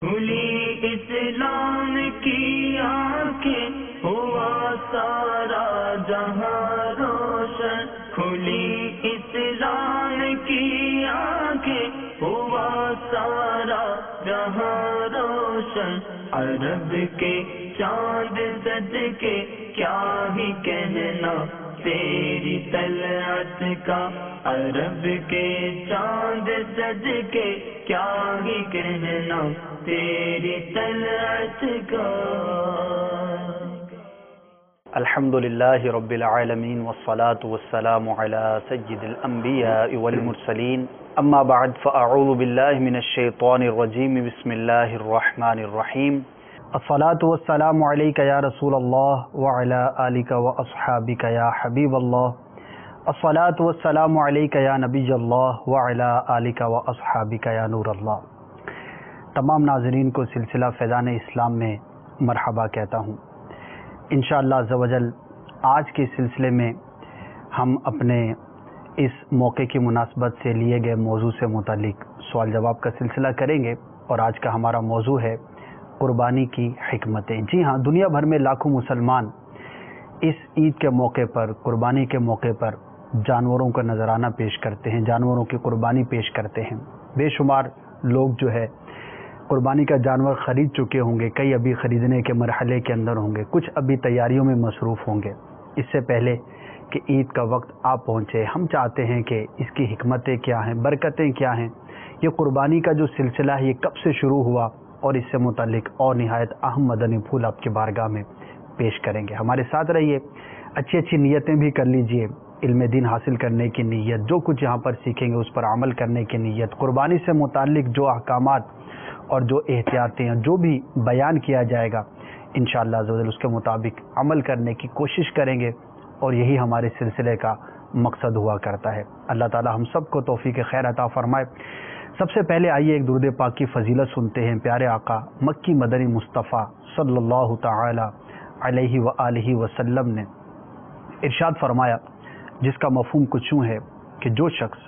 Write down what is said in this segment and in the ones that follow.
کھلی اسلام کی آنکھیں ہوا سارا جہاں روشن، کھلی اسلام کی آنکھیں ہوا سارا جہاں روشن، عرب کے چاند سج کے کیا ہی کہنا تیری طلعت کا، عرب کے چاند سج کے کیا ہی کہنا تیری طلعت کا۔ الحمد للہ رب العالمین والصلاة والسلام علی سید الانبیاء والمرسلین، اما بعد فاعوذ باللہ من الشیطان الرجیم، بسم اللہ الرحمن الرحیم۔ الصلاة والسلام علیک یا رسول اللہ وعلی آلک واصحابک یا حبیب اللہ، الصلاة والسلام علیک یا نبی اللہ وعلی آلک واصحابک یا نور اللہ۔ تمام ناظرین کو سلسلہ فیضان اسلام میں مرحبا کہتا ہوں۔ انشاءاللہ عز و جل آج کے سلسلے میں ہم اپنے اس موقع کی مناسبت سے لیے گئے موضوع سے متعلق سوال جواب کا سلسلہ کریں گے، اور آج کا ہمارا موضوع ہے قربانی کی حکمتیں۔ جی ہاں، دنیا بھر میں لاکھوں مسلمان اس عید کے موقع پر، قربانی کے موقع پر جانوروں کا نذرانہ پیش کرتے ہیں، جانوروں کی قربانی پیش کرتے ہیں۔ بے شمار لوگ جو ہے قربانی کا جانور خرید چکے ہوں گے، کئی ابھی خریدنے کے مرحلے کے اندر ہوں گے، کچھ ابھی تیاریوں میں مصروف ہوں گے۔ اس سے پہلے کہ عید کا وقت آ پہنچے، ہم چاہتے ہیں کہ اس کی حکمتیں کیا ہیں، برکتیں کیا ہیں، یہ قربانی کا جو سلسلہ ہے یہ کب سے شروع ہوا، اور اس سے متعلق اور نہایت اہم مدنی پھول آپ کی بارگاہ میں پیش کریں گے۔ ہمارے ساتھ رہیے، اچھی اچھی نیتیں بھی کر لیجئے، علم دین حاصل کرنے کی نیت، جو کچھ یہاں پر سیکھیں گے اس پر عمل کرنے کی نیت، قربانی سے متعلق جو احکامات اور جو احتیاطیں جو بھی بیان کیا جائے گا انشاءاللہ عز و جل اس کے مطابق عمل کرنے کی کوشش کریں گے، اور یہی ہمارے سلسلے کا مقصد ہوا کرتا ہے۔ اللہ تعالی ہم سب کو توفیق خیر عطا فرمائے۔ سب سے پہلے آئیے ایک درود پاک کی فضیلت سنتے ہیں۔ پیارے آقا مکی مدنی مصطفیٰ صلی اللہ تعالی علیہ وآلہ وسلم نے ارشاد فرمایا، جس کا مفہوم کچھ یوں ہے کہ جو شخص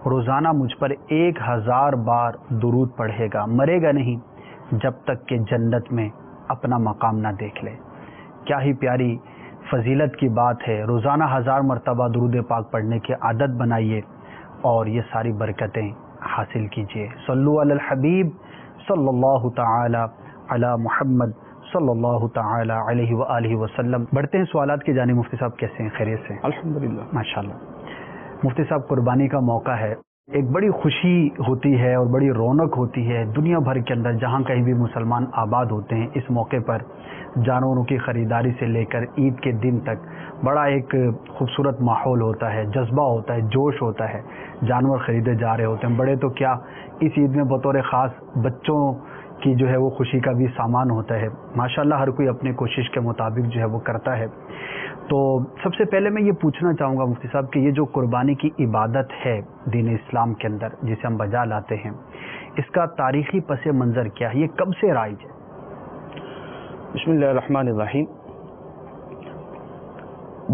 روزانہ مجھ پر 1000 بار درود پڑھے گا، مرے گا نہیں جب تک کہ جنت میں اپنا مقام نہ دیکھ لے۔ کیا ہی پیاری فضیلت کی بات ہے۔ روزانہ 1000 مرتبہ درود پاک پڑھنے کی عادت بنائیے اور یہ ساری برکتیں حاصل کیجیے۔ صلو علی الحبیب صلی اللہ تعالی علی محمد صلی اللہ تعالی علیہ وآلہ وسلم۔ بڑھتے ہیں سوالات کی جانب۔ مفتی صاحب کیسے ہیں؟ خیریت سے؟ الحمدللہ، ماشاءاللہ۔ مفتی صاحب، قربانی کا موقع ہے، ایک بڑی خوشی ہوتی ہے اور بڑی رونق ہوتی ہے دنیا بھر کے اندر، جہاں کہیں بھی مسلمان آباد ہوتے ہیں۔ اس موقع پر جانوروں کی خریداری سے لے کر عید کے دن تک بڑا ایک خوبصورت ماحول ہوتا ہے، جذبہ ہوتا ہے، جوش ہوتا ہے، جانور خریدے جا رہے ہوتے ہیں۔ بڑے تو کیا، اس عید میں بطور خاص بچوں کی جو ہے وہ خوشی کا بھی سامان ہوتا ہے۔ ماشاءاللہ ہر کوئی اپنی کوشش کے مطابق جو ہے وہ کرتا ہے۔ تو سب سے پہلے میں یہ پوچھنا چاہوں گا مفتی صاحب کہ یہ جو قربانی کی عبادت ہے دین اسلام کے اندر، جسے ہم بجا لاتے ہیں، اس کا تاریخی پس منظر کیا ہے؟ یہ کب سے رائج ہے؟ بسم اللہ الرحمن الرحیم۔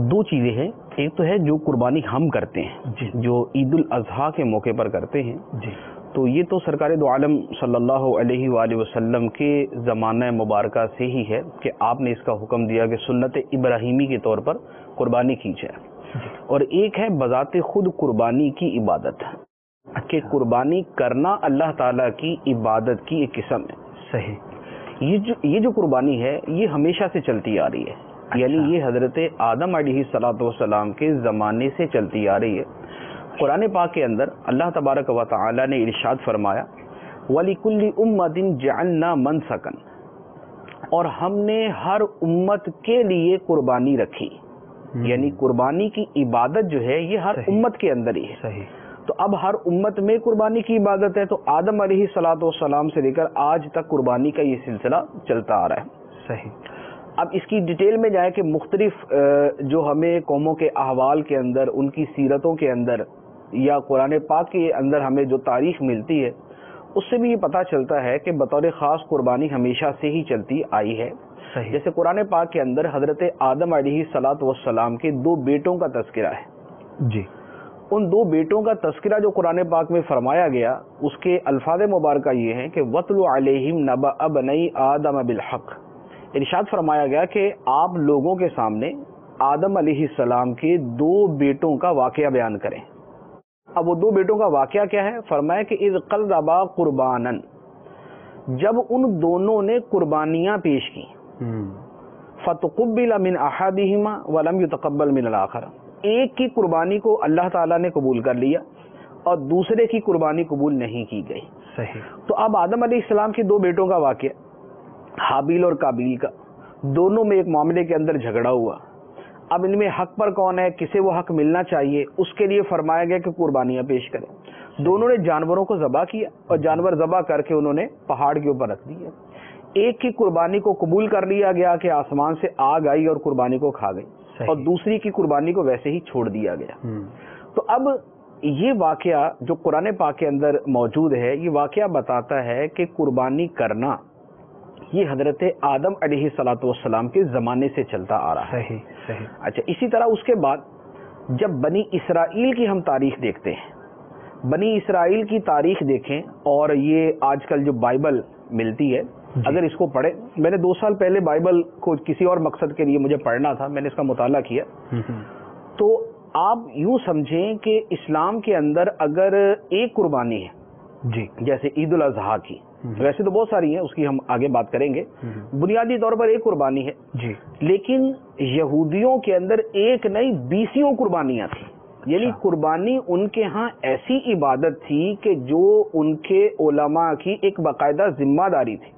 دو چیزیں ہیں، ایک تو ہے جو قربانی ہم کرتے ہیں، جی، جو عید الاضحیٰ کے موقع پر کرتے ہیں، جی، تو یہ تو سرکار دو عالم صلی اللہ علیہ وآلہ وسلم کے زمانہ مبارکہ سے ہی ہے کہ آپ نے اس کا حکم دیا کہ سنت ابراہیمی کے طور پر قربانی کی جائے۔ اور ایک ہے بذات خود قربانی کی عبادت، کہ قربانی کرنا اللہ تعالیٰ کی عبادت کی ایک قسم ہے۔ صحیح۔ یہ جو قربانی ہے یہ ہمیشہ سے چلتی آ رہی ہے، یعنی یہ حضرت آدم علیہ السلام کے زمانے سے چلتی آ رہی ہے۔ قرآن پاک کے اندر اللہ تبارک و تعالی نے ارشاد فرمایا، وَلِكُلِّ أُمَّةٍ جَعَلْنَا مَنْسَكًا، اور ہم نے ہر امت کے لیے قربانی رکھی، یعنی قربانی کی عبادت جو ہے یہ ہر امت کے اندر ہی ہے۔ صحیح۔ تو اب ہر امت میں قربانی کی عبادت ہے، تو آدم علیہ السلام سے لے کر آج تک قربانی کا یہ سلسلہ چلتا آ رہا ہے۔ صحیح۔ اب اس کی ڈیٹیل میں جائے کہ مختلف جو ہمیں قوموں کے احوال کے اندر، ان کی سیرتوں کے اندر، یا قرآن پاک کے اندر ہمیں جو تاریخ ملتی ہے، اس سے بھی یہ پتہ چلتا ہے کہ بطور خاص قربانی ہمیشہ سے ہی چلتی آئی ہے۔ صحیح۔ جیسے قرآن پاک کے اندر حضرت آدم علیہ السلام کے 2 بیٹوں کا تذکرہ ہے۔ جی۔ ان دو بیٹوں کا تذکرہ جو قرآن پاک میں فرمایا گیا اس کے الفاظ مبارکہ یہ ہیں کہ وَاتْلُ عَلَيْهِمْ نَبَأَ بَنَيْ آدَمَ بِالْحَقِّ، ارشاد فرمایا گیا کہ آپ لوگوں کے سامنے آدم علیہ السلام کے دو بیٹوں کا واقعہ بیان کریں۔ اب وہ دو بیٹوں کا واقعہ کیا ہے؟ فرمایا کہ اذ قربا قربانا، جب ان دونوں نے قربانیاں پیش کی، فتقبل من احدہما ولم يتقبل من الاخر، ایک کی قربانی کو اللہ تعالیٰ نے قبول کر لیا اور دوسرے کی قربانی قبول نہیں کی گئی۔ صحیح۔ تو اب آدم علیہ السلام کے دو بیٹوں کا واقعہ، حابیل اور قابیل کا، دونوں میں ایک معاملے کے اندر جھگڑا ہوا۔ اب ان میں حق پر کون ہے، کسے وہ حق ملنا چاہیے، اس کے لیے فرمایا گیا کہ قربانیاں پیش کریں۔ دونوں نے جانوروں کو ذبح کیا اور جانور ذبح کر کے انہوں نے پہاڑ کے اوپر رکھ دیا۔ ایک کی قربانی کو قبول کر لیا گیا کہ آسمان سے آگ آئی اور قربانی کو کھا گئی، اور دوسری کی قربانی کو ویسے ہی چھوڑ دیا گیا۔ تو اب یہ واقعہ جو قرآن پاک کے اندر موجود ہے، یہ واقعہ بتاتا ہے کہ قربانی کرنا یہ حضرت آدم علیہ الصلوۃ والسلام کے زمانے سے چلتا آ رہا ہے۔ صحیح۔ اچھا، اسی طرح اس کے بعد جب بنی اسرائیل کی ہم تاریخ دیکھتے ہیں، بنی اسرائیل کی تاریخ دیکھیں، اور یہ آج کل جو بائبل ملتی ہے اگر اس کو پڑھیں، میں نے 2 سال پہلے بائبل کو کسی اور مقصد کے لیے مجھے پڑھنا تھا، میں نے اس کا مطالعہ کیا، تو آپ یوں سمجھیں کہ اسلام کے اندر اگر ایک قربانی ہے جی، جیسے عید الاضحیٰ کی، ویسے تو بہت ساری ہیں، اس کی ہم آگے بات کریں گے، بنیادی طور پر ایک قربانی ہے جی، لیکن یہودیوں کے اندر ایک نہیں 20 قربانیاں تھیں، یعنی قربانی ان کے ہاں ایسی عبادت تھی کہ جو ان کے علماء کی ایک باقاعدہ ذمہ داری تھی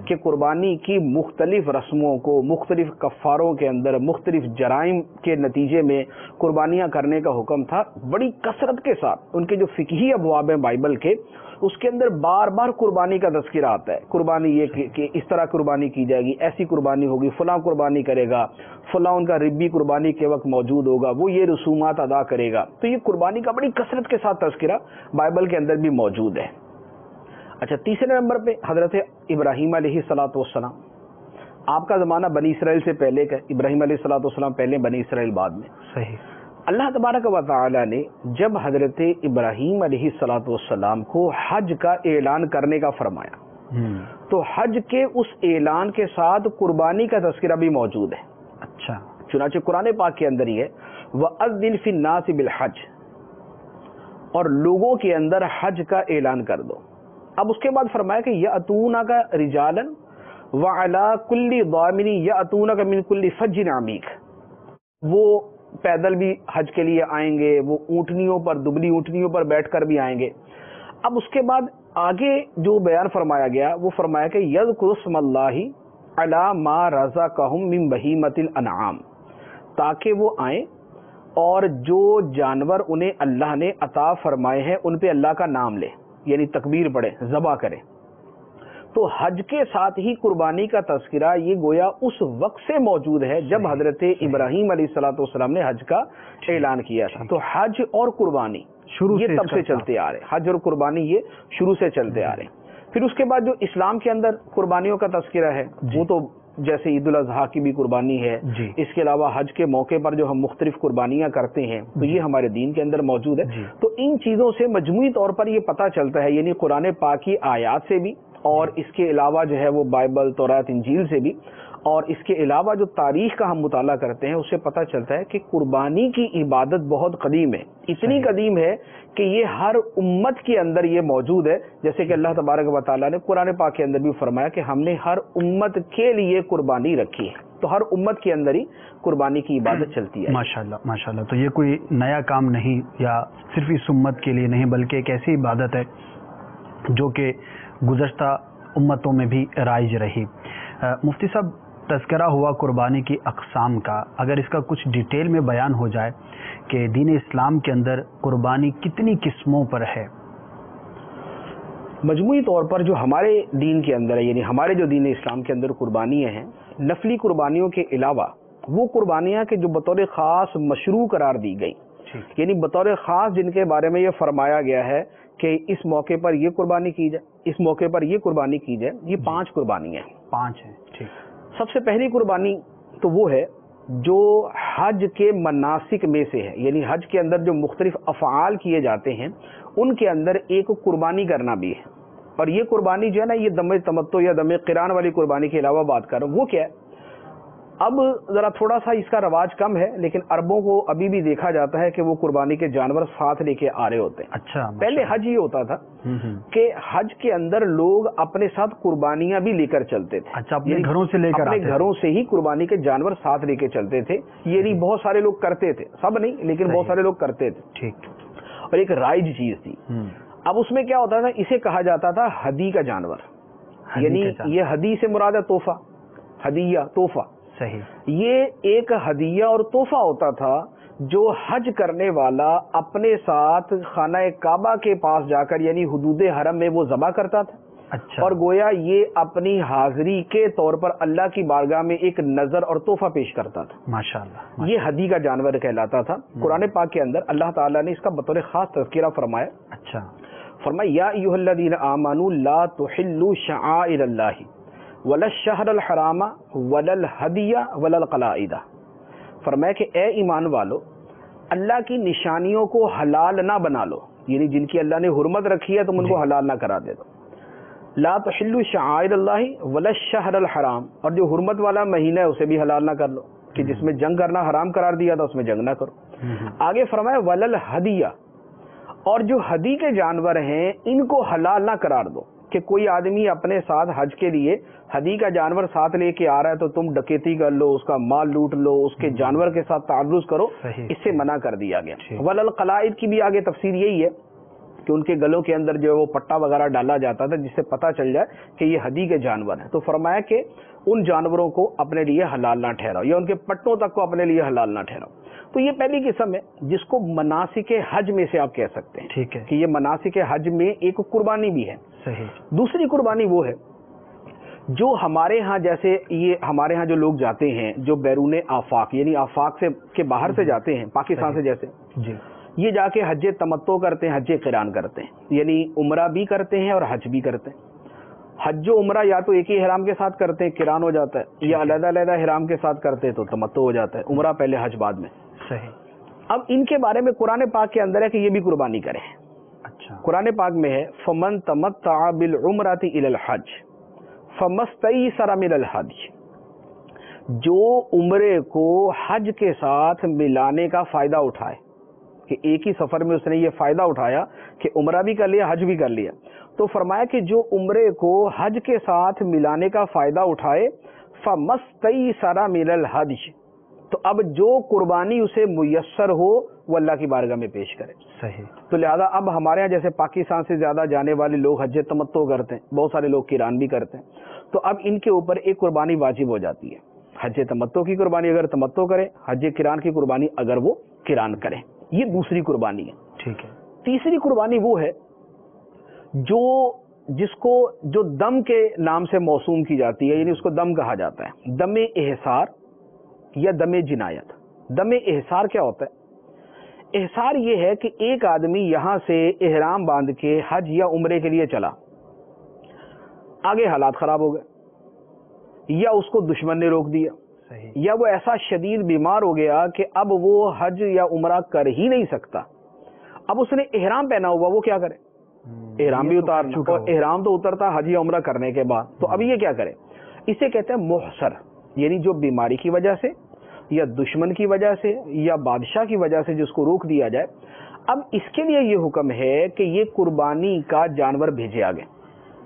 کہ قربانی کی مختلف رسموں کو مختلف کفاروں کے اندر مختلف جرائم کے نتیجے میں قربانیاں کرنے کا حکم تھا۔ بڑی کثرت کے ساتھ ان کے جو فقہی ابواب ہیں بائبل کے، اس کے اندر بار بار قربانی کا تذکرہ آتا ہے۔ قربانی یہ کہ اس طرح قربانی کی جائے گی، ایسی قربانی ہوگی، فلاں قربانی کرے گا، فلاں ان کا ربی قربانی کے وقت موجود ہوگا، وہ یہ رسومات ادا کرے گا۔ تو یہ قربانی کا بڑی کثرت کے ساتھ تذکرہ بائبل کے اندر بھی موجود ہے۔ اچھا، تیسرے نمبر پہ حضرت ابراہیم علیہ الصلوۃ والسلام، آپ کا زمانہ بنی اسرائیل سے پہلے کا، ابراہیم علیہ الصلوۃ والسلام پہلے، بنی اسرائیل بعد میں۔ صحیح۔ اللہ تبارک و تعالی نے جب حضرت ابراہیم علیہ الصلوۃ والسلام کو حج کا اعلان کرنے کا فرمایا، تو حج کے اس اعلان کے ساتھ قربانی کا تذکرہ بھی موجود ہے۔ اچھا، چنانچہ قرآن پاک کے اندر ہی ہے وَأَذِّنْ فِي النَّاسِ بِالْحَجِّ، اور لوگوں کے اندر حج کا اعلان کر دو۔ اب اس کے بعد فرمایا کہ یَأْتُونَکَ رِجَالًا وَعَلَىٰ كُلِّ ضَامِرٍ یَأْتُونَکَ مِنْ كُلِّ فَجٍّ عَمِیقٍ، وہ پیدل بھی حج کے لیے آئیں گے، وہ اونٹنیوں پر، دبلی اونٹنیوں پر بیٹھ کر بھی آئیں گے۔ اب اس کے بعد آگے جو بیان فرمایا گیا وہ فرمایا کہ یذکر اسم اللہ علی ما رزقہم من بہیمۃ الانعام، تاکہ وہ آئیں اور جو جانور انہیں اللہ نے عطا فرمائے ہیں ان پہ اللہ کا نام لے، یعنی تکبیر پڑھے، ذبح کرے۔ تو حج کے ساتھ ہی قربانی کا تذکرہ یہ گویا اس وقت سے موجود ہے جب حضرت ابراہیم علیہ الصلوۃ والسلام نے حج کا اعلان کیا تھا۔ تو حج اور قربانی یہ تب سے چلتے آ رہے، حج اور قربانی یہ شروع سے چلتے آ رہے۔ پھر اس کے بعد جو اسلام کے اندر قربانیوں کا تذکرہ ہے وہ تو جیسے عید الاضحیٰ کی بھی قربانی ہے، اس کے علاوہ حج کے موقع پر جو ہم مختلف قربانیاں کرتے ہیں تو یہ ہمارے دین کے اندر موجود ہے۔ تو ان چیزوں سے مجموعی طور پر یہ پتہ چلتا ہے، یعنی قرآن پاک کی آیات سے بھی، اور اس کے علاوہ جو ہے وہ بائبل، تورات، انجیل سے بھی، اور اس کے علاوہ جو تاریخ کا ہم مطالعہ کرتے ہیں اس سے پتہ چلتا ہے کہ قربانی کی عبادت بہت قدیم ہے، اتنی قدیم ہے کہ یہ ہر امت کے اندر یہ موجود ہے، جیسے کہ اللہ تبارک و تعالیٰ نے قرآن پاک کے اندر بھی فرمایا کہ ہم نے ہر امت کے لیے قربانی رکھی ہے، تو ہر امت کے اندر ہی قربانی کی عبادت چلتی ہے۔ ماشاءاللہ ماشاءاللہ، تو یہ کوئی نیا کام نہیں یا صرف اس امت کے لیے نہیں، بلکہ ایک ایسی عبادت ہے جو کہ گزشتہ امتوں میں بھی رائج رہی۔ مفتی صاحب، تذکرہ ہوا قربانی کی اقسام کا، اگر اس کا کچھ ڈیٹیل میں بیان ہو جائے کہ دین اسلام کے اندر قربانی کتنی قسموں پر ہے؟ مجموعی طور پر جو ہمارے دین کے اندر ہے، یعنی ہمارے جو دین اسلام کے اندر قربانیاں ہیں، نفلی قربانیوں کے علاوہ وہ قربانیاں کہ جو بطور خاص مشروع قرار دی گئی، یعنی بطور خاص جن کے بارے میں یہ فرمایا گیا ہے کہ اس موقع پر یہ قربانی کی جائے، اس موقع پر یہ قربانی کی جائے، یہ 5 قربانیاں ہیں۔ 5 ہیں، ٹھیک۔ سب سے پہلی قربانی تو وہ ہے جو حج کے مناسک میں سے ہے، یعنی حج کے اندر جو مختلف افعال کیے جاتے ہیں ان کے اندر ایک قربانی کرنا بھی ہے. اور یہ قربانی جو ہے نا، یہ دم تمتع یا دم قران والی قربانی کے علاوہ بات کر رہا ہوں. وہ کیا ہے؟ اب ذرا تھوڑا سا اس کا رواج کم ہے، لیکن عربوں کو ابھی بھی دیکھا جاتا ہے کہ وہ قربانی کے جانور ساتھ لے کے آ رہے ہوتے ہیں. اچھا. پہلے حج یہ ہوتا تھا کہ حج کے اندر لوگ اپنے ساتھ قربانیاں بھی لے کر چلتے تھے. اچھا، اپنے گھروں سے لے کر اپنے گھروں سے ہی قربانی کے جانور ساتھ لے کے چلتے تھے. یہ نہیں، بہت سارے لوگ کرتے تھے، سب نہیں لیکن بہت سارے لوگ کرتے تھے. ٹھیک. اور ایک رائج چیز تھی. اب اس میں کیا ہوتا تھا، اسے کہا جاتا تھا ہدی کا جانور. یعنی یہ ہدی سے مراد ہے تحفہ، ہدیہ، تحفہ. صحیح. یہ ایک ہدیہ اور تحفہ ہوتا تھا جو حج کرنے والا اپنے ساتھ خانہ کعبہ کے پاس جا کر یعنی حدود حرم میں وہ ذبح کرتا تھا. اچھا. اور گویا یہ اپنی حاضری کے طور پر اللہ کی بارگاہ میں ایک نظر اور تحفہ پیش کرتا تھا. ماشاءاللہ. یہ ہدی کا جانور کہلاتا تھا. قرآن پاک کے اندر اللہ تعالیٰ نے اس کا بطور خاص تذکرہ فرمایا. اچھا. فرمایا یا ایھا الذین آمنوا لا تحلوا شعائر اللہ ولا الشہر الحرام ولا الہدی ولا القلائد. فرمایا کہ اے ایمان والو، اللہ کی نشانیوں کو حلال نہ بنا لو، یعنی جن کی اللہ نے حرمت رکھی ہے تم ان کو حلال نہ کرا دے دو. لا تحلوا شعائر اللہ ولا الشہر الحرام، اور جو حرمت والا مہینہ ہے اسے بھی حلال نہ کر لو کہ جس میں جنگ کرنا حرام قرار دیا تھا اس میں جنگ نہ کرو. آگے فرمایا ولا الہدی، اور جو ہدی کے جانور ہیں ان کو حلال نہ قرار دو کہ کوئی آدمی اپنے ساتھ حج کے لیے ہدی کا جانور ساتھ لے کے آ رہا ہے تو تم ڈکیتی کر لو، اس کا مال لوٹ لو، اس کے جانور کے ساتھ تعرض کرو. اس سے منع کر دیا گیا. ولا القلائد کی بھی آگے تفسیر یہی ہے کہ ان کے گلوں کے اندر جو ہے وہ پٹا وغیرہ ڈالا جاتا تھا جس سے پتہ چل جائے کہ یہ ہدی کے جانور ہیں. تو فرمایا کہ ان جانوروں کو اپنے لیے حلال نہ ٹھہراؤ یا ان کے پٹوں تک کو اپنے لیے حلال نہ ٹھہراؤ. تو یہ پہلی قسم ہے جس کو مناسک حج میں سے آپ کہہ سکتے ہیں. ٹھیک ہے کہ یہ مناسک حج میں ایک قربانی بھی ہے. صحیح. دوسری قربانی وہ ہے جو ہمارے ہاں، جیسے یہ ہمارے ہاں جو لوگ جاتے ہیں جو بیرون آفاق یعنی آفاق سے کے باہر سے جاتے ہیں، پاکستان سے جیسے جی، یہ جا کے حج تمتع کرتے ہیں، حج قران کرتے ہیں، یعنی عمرہ بھی کرتے ہیں اور حج بھی کرتے ہیں. حج و عمرہ یا تو ایک ہی احرام کے ساتھ کرتے ہیں قران ہو جاتا ہے، یا علیحدہ علیحدہ احرام کے ساتھ کرتے ہیں تو تمتع ہو جاتا ہے، عمرہ پہلے حج بعد میں. صحیح. اب ان کے بارے میں قرآن پاک کے اندر ہے کہ یہ بھی قربانی کریں. اچھا. قرآن پاک میں ہے فمن تمتع بالعمرۃ الی الحج فمستیسر من الحج، جو عمرے کو حج کے ساتھ ملانے کا فائدہ اٹھائے کہ ایک ہی سفر میں اس نے یہ فائدہ اٹھایا کہ عمرہ بھی کر لیا حج بھی کر لیا. تو فرمایا کہ جو عمرے کو حج کے ساتھ ملانے کا فائدہ اٹھائے فمستیسر من الحج، تو اب جو قربانی اسے میسر ہو وہ اللہ کی بارگاہ میں پیش کرے. صحیح. تو لہذا اب ہمارے ہاں جیسے پاکستان سے زیادہ جانے والے لوگ حج تمتع کرتے ہیں، بہت سارے لوگ قران بھی کرتے ہیں، تو اب ان کے اوپر ایک قربانی واجب ہو جاتی ہے. حج تمتع کی قربانی اگر تمتع کرے، حج قران کی قربانی اگر وہ قران کرے. یہ دوسری قربانی ہے. ٹھیک ہے. تیسری قربانی وہ ہے جس کو جو دم کے نام سے موسوم کی جاتی ہے، یعنی اس کو دم کہا جاتا ہے، دم احصار یا دم جنایت. دم احصار کیا ہوتا ہے؟ احصار یہ ہے کہ ایک آدمی یہاں سے احرام باندھ کے حج یا عمرے کے لیے چلا، آگے حالات خراب ہو گئے یا اس کو دشمن نے روک دیا، یا وہ ایسا شدید بیمار ہو گیا کہ اب وہ حج یا عمرہ کر ہی نہیں سکتا. اب اس نے احرام پہنا ہوا، وہ کیا کرے؟ احرام بھی اتار چکا، اور احرام تو اترتا حج یا عمرہ کرنے کے بعد. تو اب یہ کیا کرے؟ اسے کہتے ہیں محصر، یعنی جو بیماری کی وجہ سے یا دشمن کی وجہ سے یا بادشاہ کی وجہ سے جس کو روک دیا جائے. اب اس کے لیے یہ حکم ہے کہ یہ قربانی کا جانور بھیجے آگے.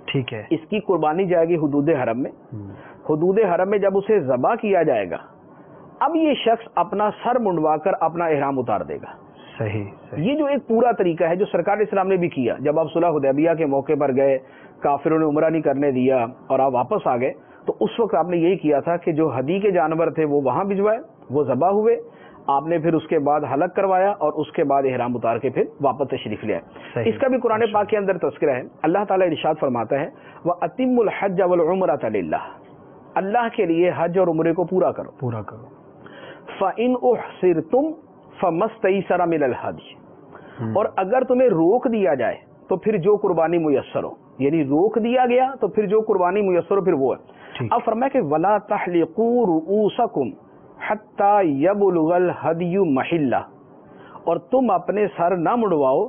ٹھیک ہے. اس کی قربانی جائے گی حدود حرم میں. حدود حرم میں جب اسے ذبح کیا جائے گا، اب یہ شخص اپنا سر منڈوا کر اپنا احرام اتار دے گا. صحیح. یہ جو ایک پورا طریقہ ہے جو سرکار اسلام نے بھی کیا. جب آپ صلح حدیبیہ کے موقع پر گئے، کافروں نے عمرہ نہیں کرنے دیا اور آپ واپس آ گئے، تو اس وقت آپ نے یہی کیا تھا کہ جو ہدی کے جانور تھے وہ وہاں بھجوائے، وہ ذبح ہوئے، آپ نے پھر اس کے بعد حلق کروایا اور اس کے بعد احرام اتار کے پھر واپس تشریف لے آئے. اس کا بھی قرآن پاک کے اندر تذکرہ ہے. اللہ تعالیٰ ارشاد فرماتا ہے وَأَتِمُّ الْحَجَّ وَالْعُمْرَةَ لِلَّهِ، اللہ کے لیے حج اور عمرے کو پورا کرو. فَإِنْ أُحْصِرْتُمْ فَمَسْتَيْسَرَ مِنَ الْهَدْيِ، اور اگر تمہیں روک دیا جائے تو پھر جو قربانی میسر ہو، یعنی روک دیا گیا تو پھر جو قربانی میسر ہو پھر وہ ہے. اب فرمایا کہ وَلَا تَحْلِقُوا رُؤُوسَكُمْ حتی یبلغ الہدی محلہ، اور تم اپنے سر نہ مڑواؤ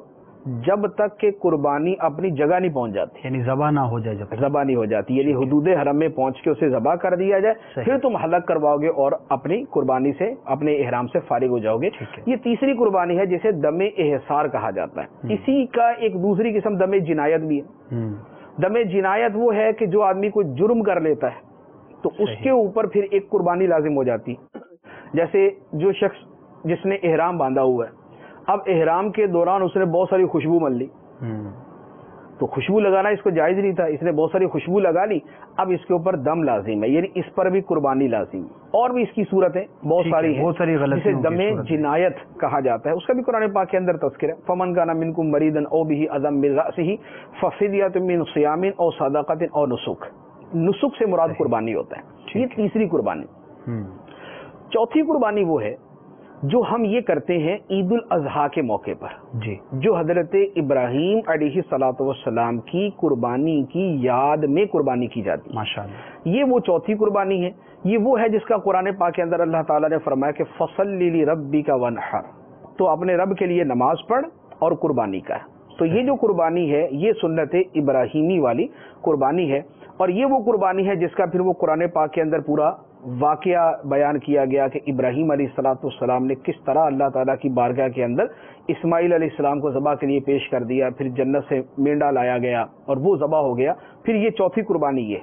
جب تک کہ قربانی اپنی جگہ نہیں پہنچ جاتی، یعنی ذبح نہ ہو جائے، جب ذبح نہیں ہو جاتی، یعنی حدود حرم میں پہنچ کے اسے ذبح کر دیا جائے، صحیح. پھر تم حلق کرواؤ گے اور اپنی قربانی سے، اپنے احرام سے فارغ ہو جاؤ گے. ٹھیک ہے. یہ تیسری قربانی ہے جسے دم احصار کہا جاتا ہے. اسی کا ایک دوسری قسم دم جنایت بھی ہے. دم جنایت وہ ہے کہ جو آدمی کوئی جرم کر لیتا ہے تو اس کے اوپر پھر ایک قربانی لازم ہو جاتی. جیسے جو شخص جس نے احرام باندھا ہوا ہے، اب احرام کے دوران اس نے بہت ساری خوشبو مل لی، تو خوشبو لگانا اس کو جائز نہیں تھا، اس نے بہت ساری خوشبو لگا لی، اب اس کے اوپر دم لازم ہے، یعنی اس پر بھی قربانی لازم ہے. اور بھی اس کی صورتیں بہت ساری ہیں جسے دم جنایت کہا جاتا ہے، اس کا بھی قرآن پاک کے اندر تذکرہ ہے. فمن کان منکم مریضا او بہ اذی من رأسہ ففدیۃ من صیام او صدقۃ او نسک. نسک سے مراد قربانی ہوتا ہے. یہ تیسری قربانی. چوتھی قربانی وہ ہے جو ہم یہ کرتے ہیں عید الاضحیٰ کے موقع پر، جی، جو حضرت ابراہیم علیہ الصلوۃ والسلام کی قربانی کی یاد میں قربانی کی جاتی ہے. ماشاءاللہ. یہ وہ چوتھی قربانی ہے. یہ وہ ہے جس کا قرآن پاک کے اندر اللہ تعالیٰ نے فرمایا کہ فصلی لربک وانحر، تو اپنے رب کے لیے نماز پڑھ اور قربانی کا. تو یہ جو قربانی ہے یہ سنت ابراہیمی والی قربانی ہے، اور یہ وہ قربانی ہے جس کا پھر وہ قرآن پاک کے اندر پورا واقعہ بیان کیا گیا کہ ابراہیم علیہ الصلوۃ والسلام نے کس طرح اللہ تعالیٰ کی بارگاہ کے اندر اسماعیل علیہ السلام کو ذبح کے لیے پیش کر دیا، پھر جنت سے مینڈا لایا گیا اور وہ ذبح ہو گیا. پھر یہ چوتھی قربانی یہ.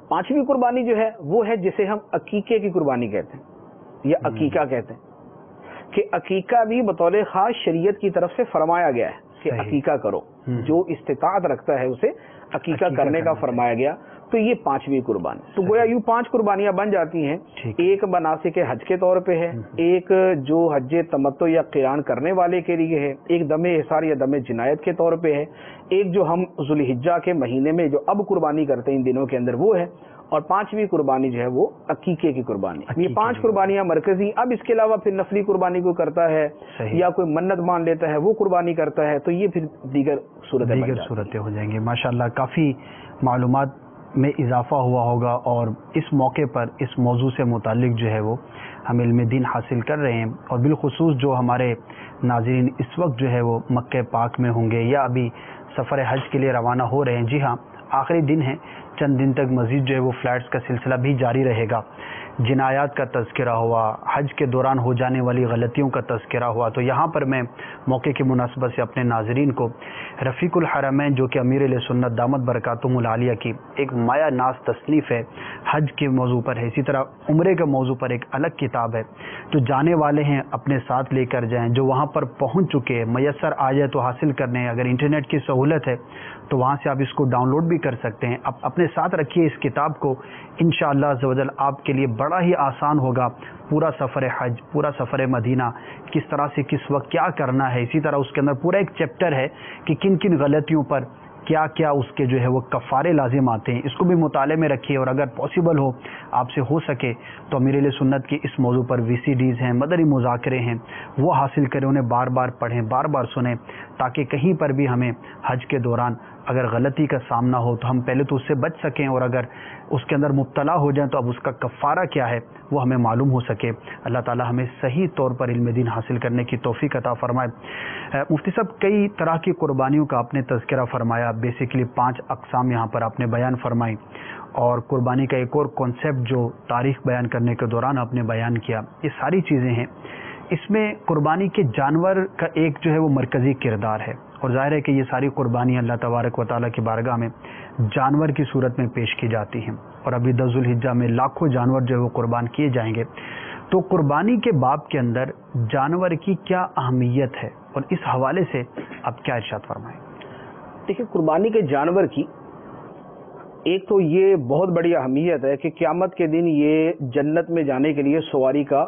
پانچویں قربانی جو ہے وہ ہے جسے ہم عقیقے کی قربانی کہتے ہیں یا عقیقہ کہتے ہیں، کہ عقیقہ بھی بطور خاص شریعت کی طرف سے فرمایا گیا ہے کہ عقیقہ کرو، جو استطاعت رکھتا ہے اسے عقیقہ کرنے کا فرمایا گیا. تو یہ پانچویں قربانی. تو گویا یوں 5 قربانیاں بن جاتی ہیں. ایک مناسک حج کے طور پہ ہے، ایک جو حج تمتع یا قران کرنے والے کے لیے ہے، ایک دم احصار یا دم جنایت کے طور پہ ہے، ایک جو ہم ذوالحجہ کے مہینے میں جو اب قربانی کرتے ہیں ان دنوں کے اندر وہ ہے، اور پانچویں قربانی جو ہے وہ عقیقے کی قربانی. یہ 5 قربانیاں مرکزی. اب اس کے علاوہ پھر نفلی قربانی کو کرتا ہے یا کوئی منت مان لیتا ہے وہ قربانی کرتا ہے، تو یہ پھر دیگر صورتیں ہو جائیں گی. ماشاءاللہ کافی معلومات میں اضافہ ہوا ہوگا، اور اس موقع پر اس موضوع سے متعلق جو ہے وہ ہم علم دین حاصل کر رہے ہیں. اور بالخصوص جو ہمارے ناظرین اس وقت جو ہے وہ مکہ پاک میں ہوں گے یا ابھی سفر حج کے لیے روانہ ہو رہے ہیں، جی ہاں آخری دن ہے، چند دن تک مزید جو ہے وہ فلائٹس کا سلسلہ بھی جاری رہے گا. جنایات کا تذکرہ ہوا، حج کے دوران ہو جانے والی غلطیوں کا تذکرہ ہوا. تو یہاں پر میں موقع کی مناسبت سے اپنے ناظرین کو رفیق الحرمین جو کہ امیر اہل سنت دامت برکاتہم العالیہ کی ایک مایہ ناز تصنیف ہے، حج کے موضوع پر ہے، اسی طرح عمرے کے موضوع پر ایک الگ کتاب ہے، جو جانے والے ہیں اپنے ساتھ لے کر جائیں، جو وہاں پر پہنچ چکے میسر آ جائے تو حاصل کرنے. اگر انٹرنیٹ کی سہولت ہے تو وہاں سے آپ اس کو ڈاؤن لوڈ بھی کر سکتے ہیں. آپ اپنے ساتھ رکھیے اس کتاب کو، انشاءاللہ عز و جل آپ کے لیے بڑا ہی آسان ہوگا پورا سفر حج، پورا سفر مدینہ، کس طرح سے کس وقت کیا کرنا ہے. اسی طرح اس کے اندر پورا ایک چیپٹر ہے کہ کن کن غلطیوں پر کیا کیا اس کے جو ہے وہ کفارے لازم آتے ہیں. اس کو بھی مطالعے میں رکھیے، اور اگر پاسبل ہو آپ سے ہو سکے تو امیر اہل سنت کی اس موضوع پر VCDs ہیں، مدنی مذاکرے ہیں، وہ حاصل کریں، انہیں بار بار پڑھیں، بار بار سنیں، تاکہ کہیں پر بھی ہمیں حج کے دوران اگر غلطی کا سامنا ہو تو ہم پہلے تو اس سے بچ سکیں، اور اگر اس کے اندر مبتلا ہو جائیں تو اب اس کا کفارہ کیا ہے وہ ہمیں معلوم ہو سکے. اللہ تعالی ہمیں صحیح طور پر علم دین حاصل کرنے کی توفیق عطا فرمائے. مفتی صاحب کئی طرح کی قربانیوں کا آپ نے تذکرہ فرمایا، بیسیکلی 5 اقسام یہاں پر آپ نے بیان فرمائی، اور قربانی کا ایک اور کانسیپٹ جو تاریخ بیان کرنے کے دوران آپ نے بیان کیا. یہ ساری چیزیں ہیں، اس میں قربانی کے جانور کا ایک جو ہے وہ مرکزی کردار ہے، اور ظاہر ہے کہ یہ ساری قربانی اللہ تبارک و تعالیٰ کی بارگاہ میں جانور کی صورت میں پیش کی جاتی ہیں، اور ابھی 10 ذوالحجہ میں لاکھوں جانور جو ہے وہ قربان کیے جائیں گے. تو قربانی کے باب کے اندر جانور کی کیا اہمیت ہے، اور اس حوالے سے آپ کیا ارشاد فرمائیں؟ دیکھیں، قربانی کے جانور کی ایک تو یہ بہت بڑی اہمیت ہے کہ قیامت کے دن یہ جنت میں جانے کے لیے سواری کا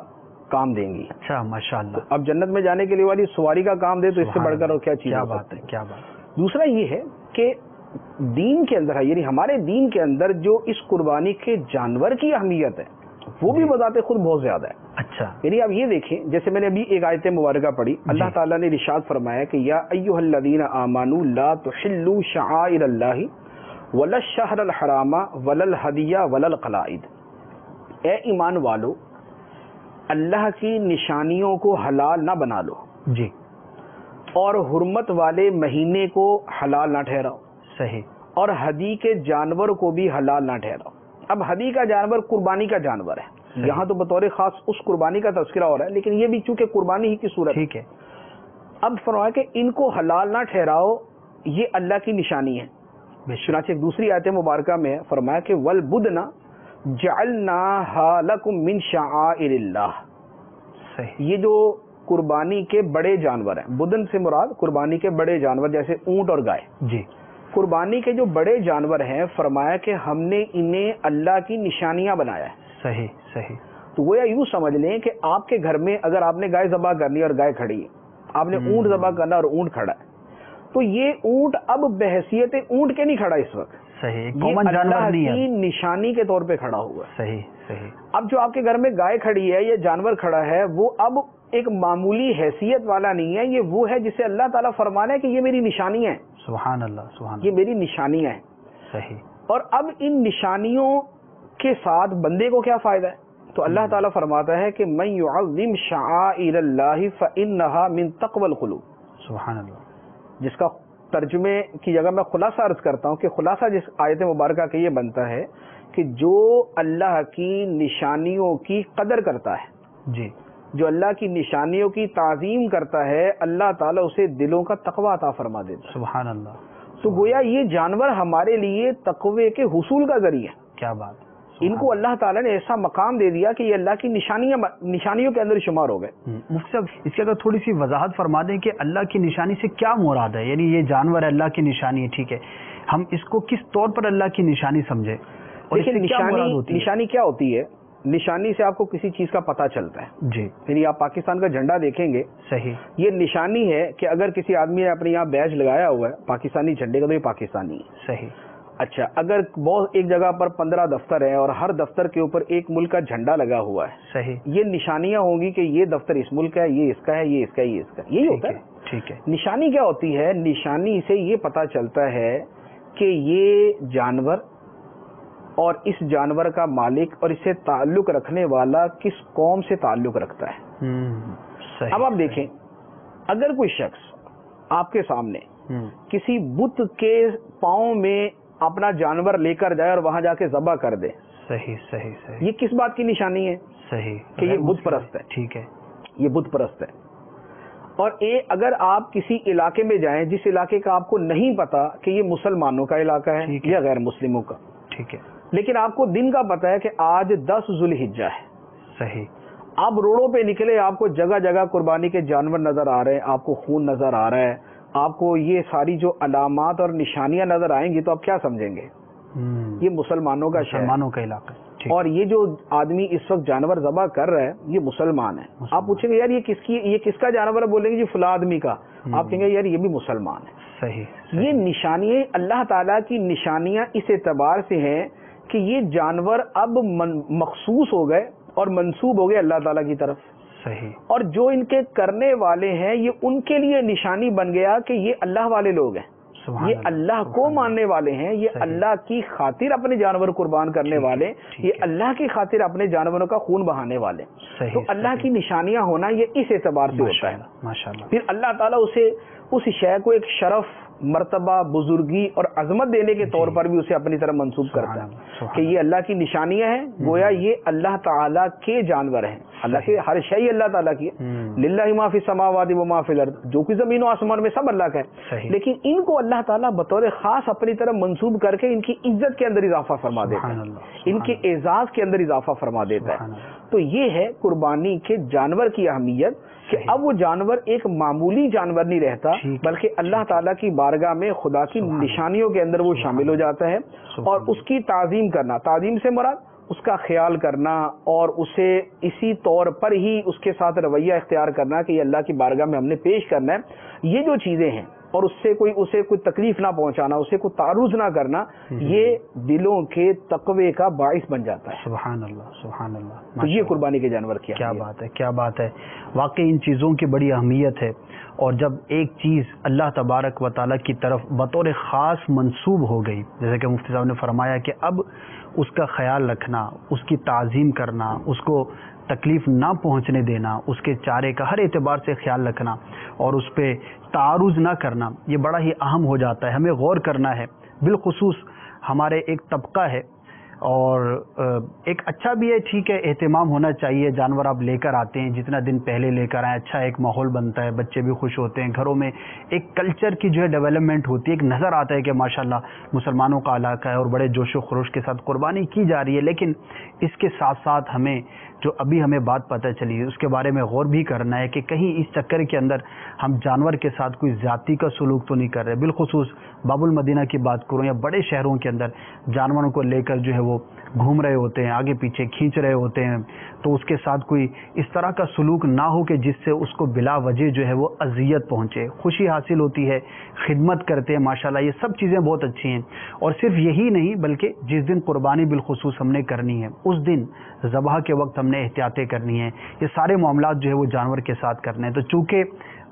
کام دیں گی. اچھا، ماشاءاللہ. اب جنت میں جانے کے لیے والی سواری کا کام دے تو اس سے بڑھ کر اور کیا چیز؟ کیا بات ہے، کیا بات. دوسرا یہ ہے کہ دین کے اندر، یعنی ہمارے دین کے اندر جو اس قربانی کے جانور کی اہمیت ہے وہ بھی بذات خود بہت زیادہ ہے. اچھا، یعنی آپ یہ دیکھیں، جیسے میں نے ابھی ایک آیت مبارکہ پڑھی، اللہ تعالیٰ نے ارشاد فرمایا کہ یا ایھا الذین آمنوا لا تحلوا شعائر اللہ ولا الشہر الحرام ولا الہدی ولا القلائد. اے ایمان والو، اللہ کی نشانیوں کو حلال نہ بنا لو جی، اور حرمت والے مہینے کو حلال نہ ٹھہراؤ، صحیح، اور ہدی کے جانور کو بھی حلال نہ ٹھہراؤ۔ اب ہدی کا جانور قربانی کا جانور ہے، صحیح، یہاں تو بطور خاص اس قربانی کا تذکرہ ہو رہا ہے، لیکن یہ بھی چونکہ قربانی ہی کی صورت، ٹھیک ہے، اب فرمایا کہ ان کو حلال نہ ٹھہراؤ، یہ اللہ کی نشانی ہے۔ بے شک، چنانچہ ایک دوسری آیت مبارکہ میں فرمایا کہ وَالْبُدْنَ جَعَلْنَاهَا لَكُم مِّن شَعَائِرِ اللَّهِ، صحیح، یہ جو قربانی کے بڑے جانور ہیں، بدن سے مراد قربانی کے بڑے جانور جیسے اونٹ اور گائے، جی، قربانی کے جو بڑے جانور ہیں فرمایا کہ ہم نے انہیں اللہ کی نشانیاں بنایا ہے۔ صحیح، صحیح، تو گویا یوں سمجھ لیں کہ آپ کے گھر میں اگر آپ نے گائے ذبح کرنی ہے اور گائے کھڑی ہے، آپ نے اونٹ ذبح کرنا اور اونٹ کھڑا ہے، تو یہ اونٹ اب بحیثیت اونٹ کے نہیں کھڑا اس وقت، صحیح، یہ کامن جانور اللہ نہیں کی ہے، نشانی کے طور پہ کھڑا ہوا ہے۔ صحیح، صحیح، اب جو آپ کے گھر میں گائے کھڑی ہے یا جانور کھڑا ہے، وہ اب ایک معمولی حیثیت والا نہیں ہے، یہ وہ ہے جسے اللہ تعالیٰ فرمانا ہے کہ یہ میری نشانی ہے، سبحان اللہ، سبحان یہ اللہ، میری نشانیاں ہیں۔ صحیح، اور اب ان نشانیوں کے ساتھ بندے کو کیا فائدہ ہے؟ تو اللہ تعالیٰ فرماتا ہے کہ من یعظم شعائر اللہ فإنہا من تقوی القلوب، سبحان اللہ، جس کا ترجمے کی جگہ میں خلاصہ عرض کرتا ہوں کہ خلاصہ جس آیت مبارکہ کا یہ بنتا ہے کہ جو اللہ کی نشانیوں کی قدر کرتا ہے، جی، جو اللہ کی نشانیوں کی تعظیم کرتا ہے، اللہ تعالیٰ اسے دلوں کا تقوی عطا فرما دیتا ہے۔ سبحان اللہ، تو گویا یہ جانور ہمارے لیے تقوی کے حصول کا ذریعہ ہے۔ کیا بات، ان کو اللہ تعالیٰ نے ایسا مقام دے دیا کہ یہ اللہ کی نشانیوں کے اندر شمار ہو گئے۔ مفتی صاحب اس کی اگر تھوڑی سی وضاحت فرما دیں کہ اللہ کی نشانی سے کیا مراد ہے، یعنی یہ جانور اللہ کی نشانی ہے، ٹھیک ہے، ہم اس کو کس طور پر اللہ کی نشانی سمجھے اور اس سے کیا مراد ہوتی ہے؟ نشانی کیا ہوتی ہے؟ نشانی سے آپ کو کسی چیز کا پتہ چلتا ہے، جی، یعنی آپ پاکستان کا جھنڈا دیکھیں گے، صحیح، یہ نشانی ہے کہ اگر کسی آدمی نے اپنے یہاں بیج لگایا ہوا ہے پاکستانی جھنڈے کا تو یہ پاکستانی ہے۔ صحیح، اچھا، اگر بہت ایک جگہ پر 15 دفتر ہیں اور ہر دفتر کے اوپر ایک ملک کا جھنڈا لگا ہوا ہے، صحیح، یہ نشانیاں ہوں گی کہ یہ دفتر اس ملک کا ہے، یہ اس کا ہے، یہ اس کا ہے، یہ اس کا ہے، یہی ہوتا ہے۔ ٹھیک ہے، نشانی کیا ہوتی ہے؟ نشانی سے یہ پتہ چلتا ہے کہ یہ جانور اور اس جانور کا مالک اور اسے تعلق رکھنے والا کس قوم سے تعلق رکھتا ہے۔ صحیح، اب آپ دیکھیں، اگر کوئی شخص آپ کے سامنے کسی بت کے پاؤں میں اپنا جانور لے کر جائے اور وہاں جا کے ذبح کر دے، صحیح، صحیح، صحیح، یہ کس بات کی نشانی ہے؟ صحیح، کہ یہ بت پرست ہے، ٹھیک ہے، یہ بت پرست ہے۔ اور اگر آپ کسی علاقے میں جائیں جس علاقے کا آپ کو نہیں پتا کہ یہ مسلمانوں کا علاقہ ہے ٹھیک ہے، یا غیر مسلموں کا، ٹھیک ہے، لیکن آپ کو دن کا پتا ہے کہ آج 10 ذوالحجہ ہے، صحیح، آپ روڈوں پہ نکلے، آپ کو جگہ جگہ قربانی کے جانور نظر آ رہے ہیں، آپ کو خون نظر آ رہا ہے، آپ کو یہ ساری جو علامات اور نشانیاں نظر آئیں گی تو آپ کیا سمجھیں گے؟ یہ مسلمانوں کا شہر، مسلمانوں کا علاقہ، ٹھیک، اور یہ جو آدمی اس وقت جانور ذبح کر رہا ہے یہ مسلمان ہے۔ آپ پوچھیں گے یار یہ کس کا جانور ہے؟ بولیں گے جی فلاں آدمی کا، آپ کہیں گے یار یہ بھی مسلمان ہے۔ صحیح، یہ نشانیاں اللہ تعالیٰ کی نشانیاں اس اعتبار سے ہیں کہ یہ جانور اب مخصوص ہو گئے اور منسوب ہو گئے اللہ تعالیٰ کی طرف، صحیح، اور جو ان کے کرنے والے ہیں یہ ان کے لیے نشانی بن گیا کہ یہ اللہ والے لوگ ہیں، یہ اللہ کو ماننے والے ہیں، یہ اللہ کی خاطر اپنے جانور قربان کرنے والے، یہ اللہ کی خاطر اپنے جانوروں کا خون بہانے والے۔ تو اللہ کی نشانیاں ہونا یہ اس اعتبار سے ہوتا ہے۔ ماشاءاللہ، پھر اللہ تعالیٰ اسے اس شے کو ایک شرف، مرتبہ، بزرگی اور عظمت دینے کے طور پر بھی اسے اپنی طرف منسوب کرتا ہے کہ یہ اللہ کی نشانیاں ہیں، گویا یہ اللہ تعالیٰ کے جانور ہیں، اللہ کے ہر شے اللہ تعالیٰ کی ہے، للہ ما فی السماوات و ما فی الارض، جو کچھ زمین و آسمان میں سب اللہ کا ہے، لیکن ان کو اللہ تعالیٰ بطور خاص اپنی طرف منسوب کر کے ان کی عزت کے اندر اضافہ فرما دیتا ہے، ان کے اعزاز کے اندر اضافہ فرما دیتا ہے۔ تو یہ ہے قربانی کے جانور کی اہمیت کہ اب وہ جانور ایک معمولی جانور نہیں رہتا بلکہ اللہ تعالیٰ کی بارگاہ میں خدا کی نشانیوں کے اندر وہ شامل ہو جاتا ہے، اور اس کی تعظیم کرنا، تعظیم سے مراد اس کا خیال کرنا اور اسے اسی طور پر ہی اس کے ساتھ رویہ اختیار کرنا کہ یہ اللہ کی بارگاہ میں ہم نے پیش کرنا ہے، یہ جو چیزیں ہیں، اور اسے کوئی تکلیف نہ پہنچانا، اسے کوئی تعرض نہ کرنا، یہ دلوں کے تقوی کا باعث بن جاتا ہے۔ سبحان اللہ، سبحان اللہ، تو یہ قربانی کے جانور کیا بات ہے، کیا بات ہے، واقعی ان چیزوں کی بڑی اہمیت ہے، اور جب ایک چیز اللہ تبارک و تعالیٰ کی طرف بطور خاص منسوب ہو گئی، جیسے کہ مفتی صاحب نے فرمایا کہ اب اس کا خیال رکھنا، اس کی تعظیم کرنا، اس کو تکلیف نہ پہنچنے دینا، اس کے چارے کا ہر اعتبار سے خیال رکھنا اور اس پہ تعارض نہ کرنا، یہ بڑا ہی اہم ہو جاتا ہے. ہمیں غور کرنا ہے. بالخصوص ہمارے ایک طبقہ ہے اور ایک اچھا بھی ہے، ٹھیک ہے، اہتمام ہونا چاہیے. جانور آپ لے کر آتے ہیں، جتنا دن پہلے لے کر آئیں، اچھا ایک ماحول بنتا ہے، بچے بھی خوش ہوتے ہیں، گھروں میں ایک کلچر کی جو ہے ڈیولپمنٹ ہوتی ہے، ایک نظر آتا ہے کہ ماشاءاللہ مسلمانوں کا علاقہ ہے اور بڑے جوش و خروش کے ساتھ قربانی کی جا رہی ہے. لیکن اس کے ساتھ ساتھ ہمیں جو ابھی ہمیں بات پتہ چلی ہے اس کے بارے میں غور بھی کرنا ہے کہ کہیں اس چکر کے اندر ہم جانور کے ساتھ کوئی زیادتی کا سلوک تو نہیں کر رہے. بالخصوص باب المدینہ کی بات کروں یا بڑے شہروں کے اندر جانوروں کو لے کر جو ہے وہ گھوم رہے ہوتے ہیں، آگے پیچھے کھینچ رہے ہوتے ہیں، تو اس کے ساتھ کوئی اس طرح کا سلوک نہ ہو کہ جس سے اس کو بلا وجہ جو ہے وہ اذیت پہنچے. خوشی حاصل ہوتی ہے، خدمت کرتے ہیں، ماشاءاللہ یہ سب چیزیں بہت اچھی ہیں. اور صرف یہی نہیں بلکہ جس دن قربانی بالخصوص ہم نے کرنی ہے اس دن ذبح کے وقت ہم نے احتیاطیں کرنی ہیں. یہ سارے معاملات جو ہے وہ جانور کے ساتھ کرنے ہیں. تو چونکہ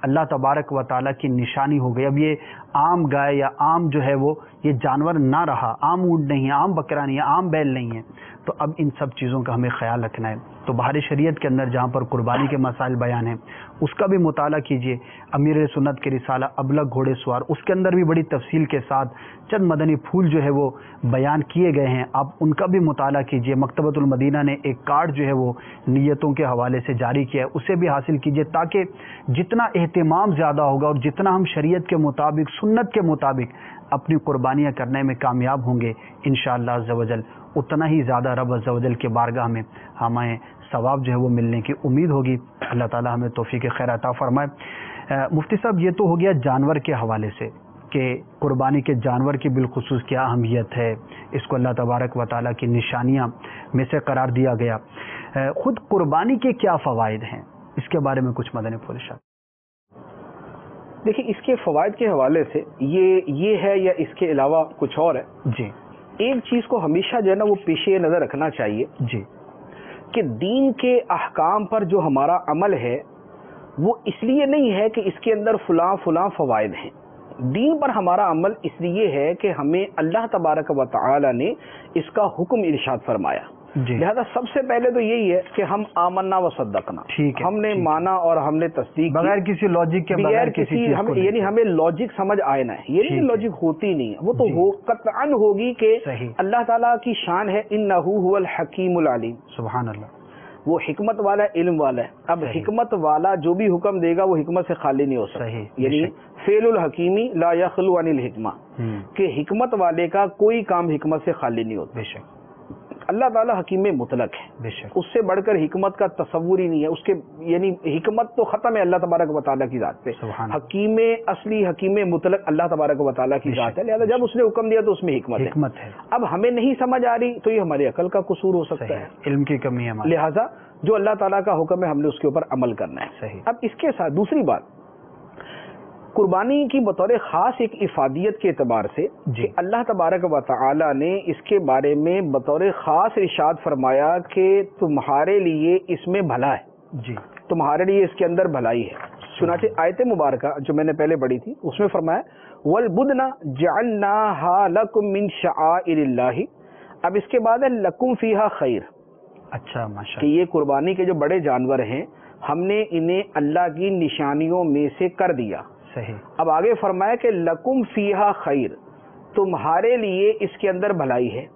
اللہ تبارک و تعالیٰ کی نشانی ہو گئی، اب یہ عام گائے یا عام جو ہے وہ یہ جانور نہ رہا، عام اونٹ نہیں ہے، عام بکرا نہیں ہے، عام بیل نہیں ہے، تو اب ان سب چیزوں کا ہمیں خیال رکھنا ہے. تو بہار شریعت کے اندر جہاں پر قربانی کے مسائل بیان ہیں اس کا بھی مطالعہ کیجیے. امیر سنت کے رسالہ ابلغ گھوڑے سوار، اس کے اندر بھی بڑی تفصیل کے ساتھ چند مدنی پھول جو ہے وہ بیان کیے گئے ہیں، آپ ان کا بھی مطالعہ کیجیے. مکتبۃ المدینہ نے ایک کارڈ جو ہے وہ نیتوں کے حوالے سے جاری کیا ہے، اسے بھی حاصل کیجیے تاکہ جتنا اہتمام زیادہ ہوگا اور جتنا ہم شریعت کے مطابق سنت کے مطابق اپنی قربانیاں کرنے میں کامیاب ہوں گے انشاءاللہ عز و جل، اتنا ہی زیادہ رب عز و جل کے بارگاہ میں ہمیں ثواب جو ہے وہ ملنے کی امید ہوگی. اللہ تعالی ہمیں توفیق خیر عطا فرمائے. مفتی صاحب یہ تو ہو گیا جانور کے حوالے سے کہ قربانی کے جانور کی بالخصوص کیا اہمیت ہے، اس کو اللہ تبارک و تعالیٰ کی نشانیاں میں سے قرار دیا گیا. خود قربانی کے کیا فوائد ہیں، اس کے بارے میں کچھ مدنی پھول ارشاد. دیکھیں اس کے فوائد کے حوالے سے یہ ہے یا اس کے علاوہ کچھ اور ہے. جی ایک چیز کو ہمیشہ جو ہے نا وہ پیش نظر رکھنا چاہیے جی کہ دین کے احکام پر جو ہمارا عمل ہے وہ اس لیے نہیں ہے کہ اس کے اندر فلاں فوائد ہیں. دین پر ہمارا عمل اس لیے ہے کہ ہمیں اللہ تبارک و تعالی نے اس کا حکم ارشاد فرمایا. لہذا سب سے پہلے تو یہی ہے کہ ہم آمنا و صدقنا، ہم نے مانا اور ہم نے تصدیق بغیر کسی لاجک کے، بغیر کسی چیز کو، یعنی ہمیں لاجک سمجھ آئے نہ ہے. یہ نہیں لاجک ہوتی نہیں ہے، وہ تو قطعاً ہوگی کہ اللہ تعالیٰ کی شان ہے انہ هو الحکیم العلیم. سبحان اللہ، وہ حکمت والا علم والا ہے. اب حکمت والا جو بھی حکم دے گا وہ حکمت سے خالی نہیں ہو سکتا. یعنی فعل الحکیمی لا یخلو عن الحکمہ، کہ حکمت والے کا کوئی کام حکمت سے خالی نہیں ہوتا. بے شک اللہ تعالیٰ حکیم مطلق ہے، بے شک اس سے بڑھ کر حکمت کا تصور ہی نہیں ہے. اس کے یعنی حکمت تو ختم ہے اللہ تبارک و تعالیٰ کی ذات پہ. حکیم اصلی حکیم مطلق اللہ تبارک و تعالیٰ کی ذات ہے. لہذا جب اس نے حکم دیا تو اس میں حکمت ہے. اب ہمیں نہیں سمجھ آ رہی تو یہ ہماری عقل کا قصور ہو سکتا ہے، علم کی کمی ہے. لہذا جو اللہ تعالیٰ کا حکم ہے ہم نے اس کے اوپر عمل کرنا ہے. اب اس کے ساتھ دوسری بات، قربانی کی بطور خاص ایک افادیت کے اعتبار سے کہ اللہ تبارک و تعالی نے اس کے بارے میں بطور خاص ارشاد فرمایا کہ تمہارے لیے اس میں بھلا ہے، جی تمہارے لیے اس کے اندر بھلائی ہے. چنانچہ آیت مبارکہ جو میں نے پہلے پڑھی تھی اس میں فرمایا والبدن جعلناها لکم من شعائر اللہ. اب اس کے بعد ہے لکم فیہا خیر. اچھا ماشاءاللہ، کہ یہ قربانی کے جو بڑے جانور ہیں ہم نے انہیں اللہ کی نشانیوں میں سے کر دیا. صحیح. اب آگے فرمایا کہ لکم فیہا خیر، تمہارے لیے اس کے اندر بھلائی ہے.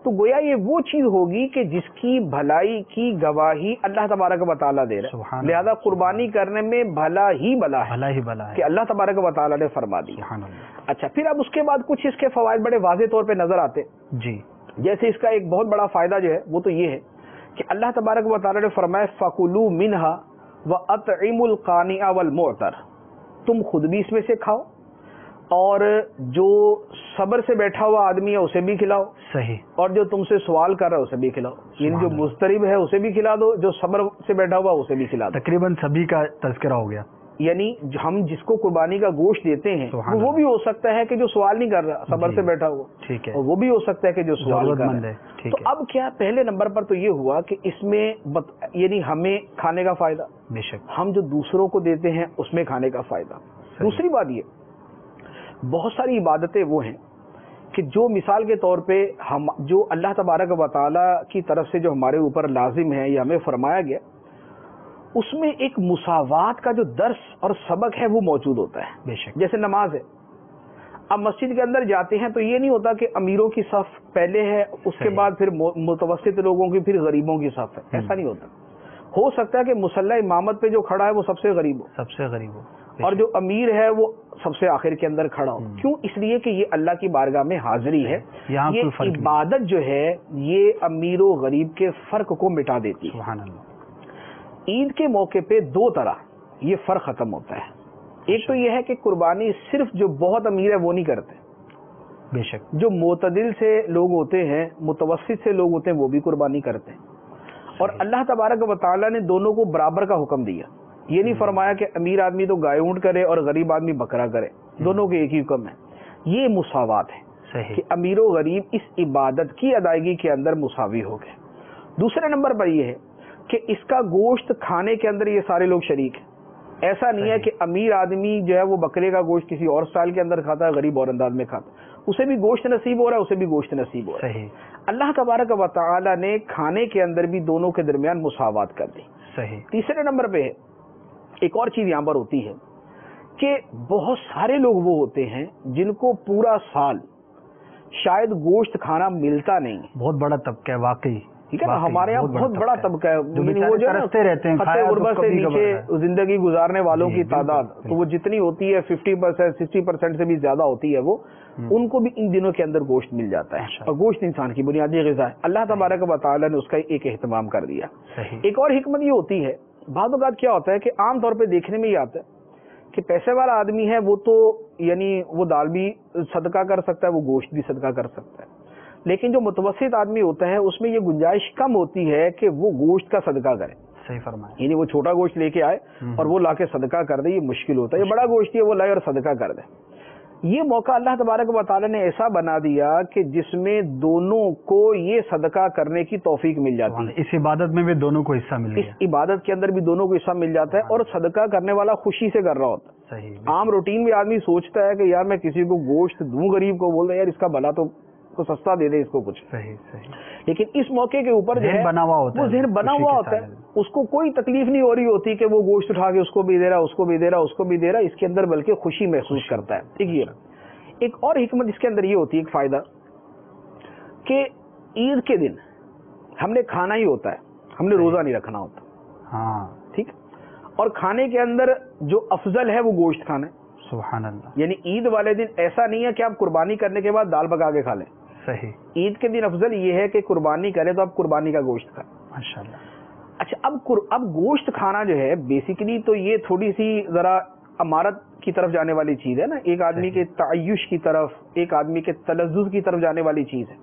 تو گویا یہ وہ چیز ہوگی کہ جس کی بھلائی کی گواہی اللہ تبارک و تعالیٰ دے رہا ہے. لہذا قربانی کرنے میں بھلا ہی بھلا ہے کہ اللہ تبارک و تعالیٰ نے فرما دیا. اچھا پھر اب اس کے بعد کچھ اس کے فوائد بڑے واضح طور پہ نظر آتے. جی جیسے اس کا ایک بہت بڑا فائدہ جو ہے وہ تو یہ ہے کہ اللہ تبارک و تعالیٰ نے فرمایا فَكُلُوا مِنْهَا وَأَطْعِمُوا الْقَانِعَ وَالْمُعْتَرَ. تم خود بھی اس میں سے کھاؤ اور جو صبر سے بیٹھا ہوا آدمی ہے اسے بھی کھلاؤ. صحیح. اور جو تم سے سوال کر رہا ہے اسے بھی کھلاؤ. یعنی جو مضطرب ہے اسے بھی کھلا دو، جو صبر سے بیٹھا ہوا اسے بھی کھلا دو. تقریباً سبھی کا تذکرہ ہو گیا. یعنی ہم جس کو قربانی کا گوشت دیتے ہیں وہ بھی ہو سکتا ہے کہ جو سوال نہیں کر رہا، صبر سے بیٹھا ہوا، ٹھیک ہے، اور وہ بھی ہو سکتا ہے کہ جو سوال کر رہا ہے. تو اب کیا پہلے نمبر پر تو یہ ہوا کہ اس میں یعنی ہمیں کھانے کا فائدہ، بے شک ہم جو دوسروں کو دیتے ہیں اس میں کھانے کا فائدہ. دوسری بات یہ بہت ساری عبادتیں وہ ہیں کہ جو مثال کے طور پہ ہم جو اللہ تبارک و تعالی کی طرف سے جو ہمارے اوپر لازم ہے یا ہمیں فرمایا گیا، اس میں ایک مساوات کا جو درس اور سبق ہے وہ موجود ہوتا ہے. بے شک. جیسے نماز ہے، اب مسجد کے اندر جاتے ہیں تو یہ نہیں ہوتا کہ امیروں کی صف پہلے ہے، اس کے بعد پھر متوسط لوگوں کی، پھر غریبوں کی صف ہے. ایسا نہیں ہوتا. ہو سکتا ہے کہ مصلی امامت پہ جو کھڑا ہے وہ سب سے غریب ہو، سب سے غریب ہو، اور جو امیر ہے وہ سب سے آخر کے اندر کھڑا ہو. کیوں؟ اس لیے کہ یہ اللہ کی بارگاہ میں حاضری ہے. یہ عبادت جو ہے یہ امیر و غریب کے فرق کو مٹا دیتی ہے. سبحان اللہ. عید کے موقع پہ دو طرح یہ فرق ختم ہوتا ہے. ایک تو یہ ہے کہ قربانی صرف جو بہت امیر ہے وہ نہیں کرتے، بے شک. جو معتدل سے لوگ ہوتے ہیں، متوسط سے لوگ ہوتے ہیں، وہ بھی قربانی کرتے ہیں. اور اللہ تبارک و تعالیٰ نے دونوں کو برابر کا حکم دیا. یہ نہیں فرمایا کہ امیر آدمی تو گائے اونٹ کرے اور غریب آدمی بکرا کرے، دونوں کے ایک ہی حکم ہے. یہ مساوات ہے. صحیح. کہ امیر و غریب اس عبادت کی ادائیگی کے اندر مساوی ہو گئے. دوسرے نمبر پر یہ ہے کہ اس کا گوشت کھانے کے اندر یہ سارے لوگ شریک ہیں. ایسا نہیں ہے کہ امیر آدمی جو ہے وہ بکرے کا گوشت کسی اور سٹائل کے اندر کھاتا ہے، غریب اور انداز میں کھاتا ہے، اسے بھی گوشت نصیب ہو رہا ہے، اسے بھی گوشت نصیب ہو رہا ہے. صحیح. اللہ تبارک و تعالی نے کھانے کے اندر بھی دونوں کے درمیان مساوات کر دی. صحیح. تیسرے نمبر پہ ہے ایک اور چیز یہاں پر ہوتی ہے کہ بہت سارے لوگ وہ ہوتے ہیں جن کو پورا سال شاید گوشت کھانا ملتا نہیں. بہت بڑا طبقہ ہے واقعی. ٹھیک ہے نا، ہمارے یہاں بہت بڑا طبقہ ہے، وہ جو رہتے ہیں خطے غربت سے نیچے زندگی گزارنے والوں کی تعداد تو وہ جتنی ہوتی ہے 50% 60% سے بھی زیادہ ہوتی ہے، وہ ان کو بھی ان دنوں کے اندر گوشت مل جاتا ہے. اور گوشت انسان کی بنیادی غذا ہے. اللہ تبارک و تعالیٰ نے اس کا ایک اہتمام کر دیا. ایک اور حکمت یہ ہوتی ہے، بعض اوقات کیا ہوتا ہے کہ عام طور پہ دیکھنے میں یہ آتا ہے کہ پیسے والا آدمی ہے وہ تو یعنی وہ دال بھی صدقہ کر سکتا ہے، وہ گوشت بھی صدقہ کر سکتا ہے، لیکن جو متوسط آدمی ہوتا ہے اس میں یہ گنجائش کم ہوتی ہے کہ وہ گوشت کا صدقہ کرے. صحیح فرمایا. یعنی وہ چھوٹا گوشت لے کے آئے اور وہ لا کے صدقہ کر دے، یہ مشکل ہوتا ہے. یہ بڑا گوشت ہے وہ لائے اور صدقہ کر دے. یہ موقع اللہ تبارک و تعالیٰ نے ایسا بنا دیا کہ جس میں دونوں کو یہ صدقہ کرنے کی توفیق مل جاتی ہے. اس عبادت میں بھی دونوں کو حصہ مل گیا. اس عبادت کے اندر بھی دونوں کو حصہ مل جاتا ہے اور صدقہ کرنے والا خوشی سے کر رہا ہوتا ہے. صحیح. عام روٹین میں آدمی سوچتا ہے کہ یار میں کسی کو گوشت دوں، غریب کو بول رہا ہے یار اس کا بھلا تو سستا دے دے اس کو کچھ. صحیح. صحیح. لیکن اس موقع کے اوپر جو ہے بنا ہوا ہوتا ہے، وہ ذہن بنا ہوا ہوتا ہے، اس کو کوئی تکلیف نہیں ہو رہی ہوتی کہ وہ گوشت اٹھا کے اس کو بھی دے رہا، اس کو بھی دے رہا، اس کو بھی دے رہا. اس کے اندر بلکہ خوشی محسوس کرتا ہے. ٹھیک ہے. ایک اور حکمت اس کے اندر یہ ہوتی ہے، ایک فائدہ، کہ عید کے دن ہم نے کھانا ہی ہوتا ہے، ہم نے روزہ نہیں رکھنا ہوتا. ہاں ٹھیک. اور کھانے کے اندر جو افضل ہے وہ گوشت کھانا ہے. سبحان اللہ. یعنی عید والے دن ایسا نہیں ہے کہ آپ قربانی کرنے کے بعد دال پکا کے کھا لیں. صحیح. عید کے دن افضل یہ ہے کہ قربانی کرے تو آپ قربانی کا گوشت کھائیں. ماشاءاللہ. اچھا، اب گوشت کھانا جو ہے بیسیکلی تو یہ تھوڑی سی ذرا امارت کی طرف جانے والی چیز ہے نا، ایک آدمی کے تعیش کی طرف، ایک آدمی کے تلذذ کی طرف جانے والی چیز ہے.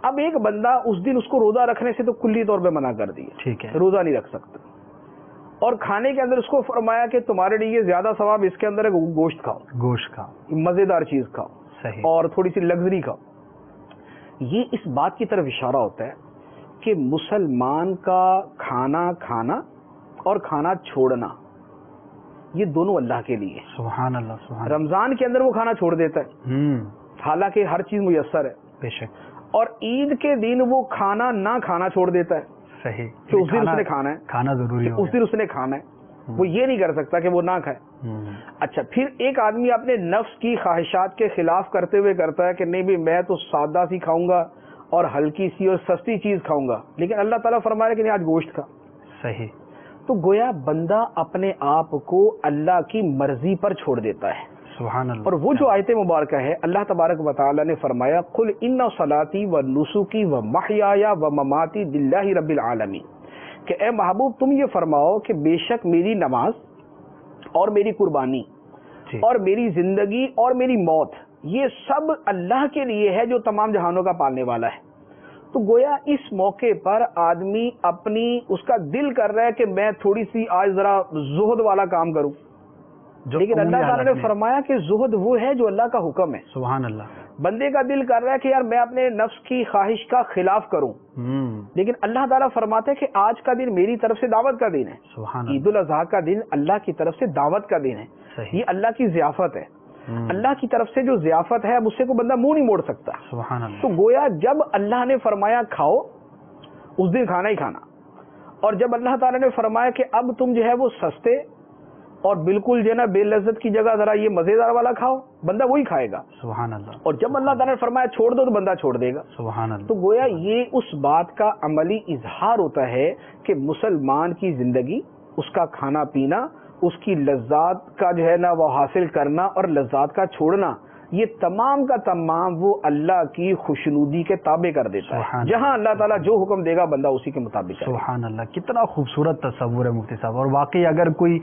اب ایک بندہ اس دن اس کو روزہ رکھنے سے تو کلی طور پہ منع کر دیا، ٹھیک ہے، روزہ نہیں رکھ سکتا، اور کھانے کے اندر اس کو فرمایا کہ تمہارے لیے زیادہ ثواب اس کے اندر ہے، گوشت کھاؤ، گوشت کھاؤ، مزیدار چیز کھاؤ. صحیح. اور تھوڑی سی لگژری کھاؤ. یہ اس بات کی طرف اشارہ ہوتا ہے کہ مسلمان کا کھانا کھانا اور کھانا چھوڑنا یہ دونوں اللہ کے لیے. سبحان اللہ. سبحان. رمضان کے اندر وہ کھانا چھوڑ دیتا ہے، حالانکہ ہر چیز میسر ہے. بے شک. اور عید کے دن وہ کھانا نہ کھانا چھوڑ دیتا ہے. صحیح. کہ اس دن اس نے کھانا ہے، کھانا ضروری ہے، اس دن اس نے کھانا ہے، وہ یہ نہیں کر سکتا کہ وہ نہ کھائے. اچھا، پھر ایک آدمی اپنے نفس کی خواہشات کے خلاف کرتے ہوئے کرتا ہے کہ نہیں بھی میں تو سادہ سی کھاؤں گا اور ہلکی سی اور سستی چیز کھاؤں گا، لیکن اللہ تعالیٰ فرما رہا ہے کہ نہیں آج گوشت کھا. صحیح. تو گویا بندہ اپنے آپ کو اللہ کی مرضی پر چھوڑ دیتا ہے. سبحان اللہ. اور وہ جو آیت مبارکہ ہے، اللہ تبارک و تعالی نے فرمایا قل ان صلاتی و نسکی و محیای و مماتی للہ رب العالمین، کہ اے محبوب تم یہ فرماؤ کہ بے شک میری نماز اور میری قربانی اور میری زندگی اور میری موت یہ سب اللہ کے لیے ہے جو تمام جہانوں کا پالنے والا ہے. تو گویا اس موقع پر آدمی اپنی اس کا دل کر رہا ہے کہ میں تھوڑی سی آج ذرا زہد والا کام کروں، لیکن اللہ تعالیٰ نے فرمایا کہ زہد وہ ہے جو اللہ کا حکم ہے. سبحان اللہ. بندے کا دل کر رہا ہے کہ یار میں اپنے نفس کی خواہش کا خلاف کروں، لیکن اللہ تعالیٰ فرماتا ہے کہ آج کا دن میری طرف سے دعوت کا دن ہے. سبحان. عید الاضحیٰ کا دن اللہ کی طرف سے دعوت کا دن ہے. یہ اللہ کی ضیافت ہے. اللہ کی طرف سے جو ضیافت ہے اب اس سے کوئی بندہ منہ نہیں موڑ سکتا. سبحان اللہ. تو گویا جب اللہ نے فرمایا کھاؤ اس دن کھانا ہی کھانا، اور جب اللہ تعالیٰ نے فرمایا کہ اب تم جو ہے وہ سستے اور بالکل جو ہے نا بے لذت کی جگہ ذرا یہ مزیدار والا کھاؤ، بندہ وہی کھائے گا. سبحان اللہ. اور جب اللہ تعالیٰ نے فرمایا چھوڑ دو تو بندہ چھوڑ دے گا. سبحان اللہ. تو گویا یہ اس بات کا عملی اظہار ہوتا ہے کہ مسلمان کی زندگی، اس کا کھانا پینا، اس کی لذات کا جو ہے نا وہ حاصل کرنا اور لذات کا چھوڑنا، یہ تمام کا تمام وہ اللہ کی خوشنودی کے تابع کر دیتا ہے. جہاں اللہ تعالیٰ جو حکم دے گا بندہ اسی کے مطابق کرے. سبحان اللہ. کتنا خوبصورت تصور ہے مفتی صاحب. اور واقعی اگر کوئی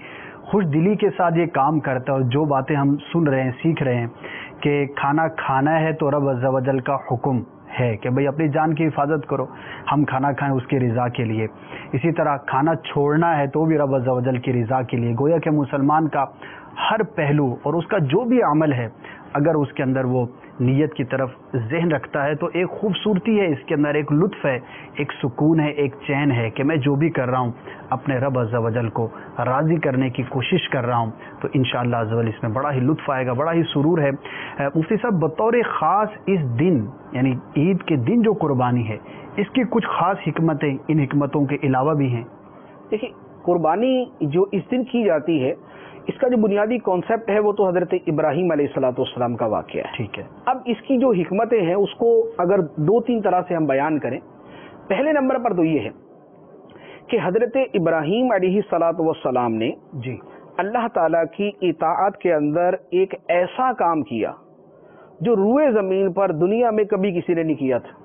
خوش دلی کے ساتھ یہ کام کرتا ہے اور جو باتیں ہم سن رہے ہیں سیکھ رہے ہیں کہ کھانا کھانا ہے تو رب عز و جل کا حکم ہے کہ بھئی اپنی جان کی حفاظت کرو، ہم کھانا کھائیں اس کی رضا کے لیے. اسی طرح کھانا چھوڑنا ہے تو بھی رب عز و جل کی رضا کے لیے. گویا کہ مسلمان کا ہر پہلو اور اس کا جو بھی عمل ہے اگر اس کے اندر وہ نیت کی طرف ذہن رکھتا ہے تو ایک خوبصورتی ہے اس کے اندر، ایک لطف ہے، ایک سکون ہے، ایک چین ہے کہ میں جو بھی کر رہا ہوں اپنے رب عز و جل کو راضی کرنے کی کوشش کر رہا ہوں. تو انشاءاللہ عز و جل اس میں بڑا ہی لطف آئے گا، بڑا ہی سرور ہے. مفتی صاحب بطور خاص اس دن یعنی عید کے دن جو قربانی ہے اس کی کچھ خاص حکمتیں ان حکمتوں کے علاوہ بھی ہیں؟ دیکھیے قربانی جو اس دن کی جاتی ہے اس کا جو بنیادی کانسیپٹ ہے وہ تو حضرت ابراہیم علیہ الصلوۃ والسلام کا واقعہ ہے. ٹھیک ہے. اب اس کی جو حکمتیں ہیں اس کو اگر دو تین طرح سے ہم بیان کریں، پہلے نمبر پر تو یہ ہے کہ حضرت ابراہیم علیہ الصلوۃ والسلام نے جی اللہ تعالیٰ کی اطاعت کے اندر ایک ایسا کام کیا جو روئے زمین پر دنیا میں کبھی کسی نے نہیں کیا تھا.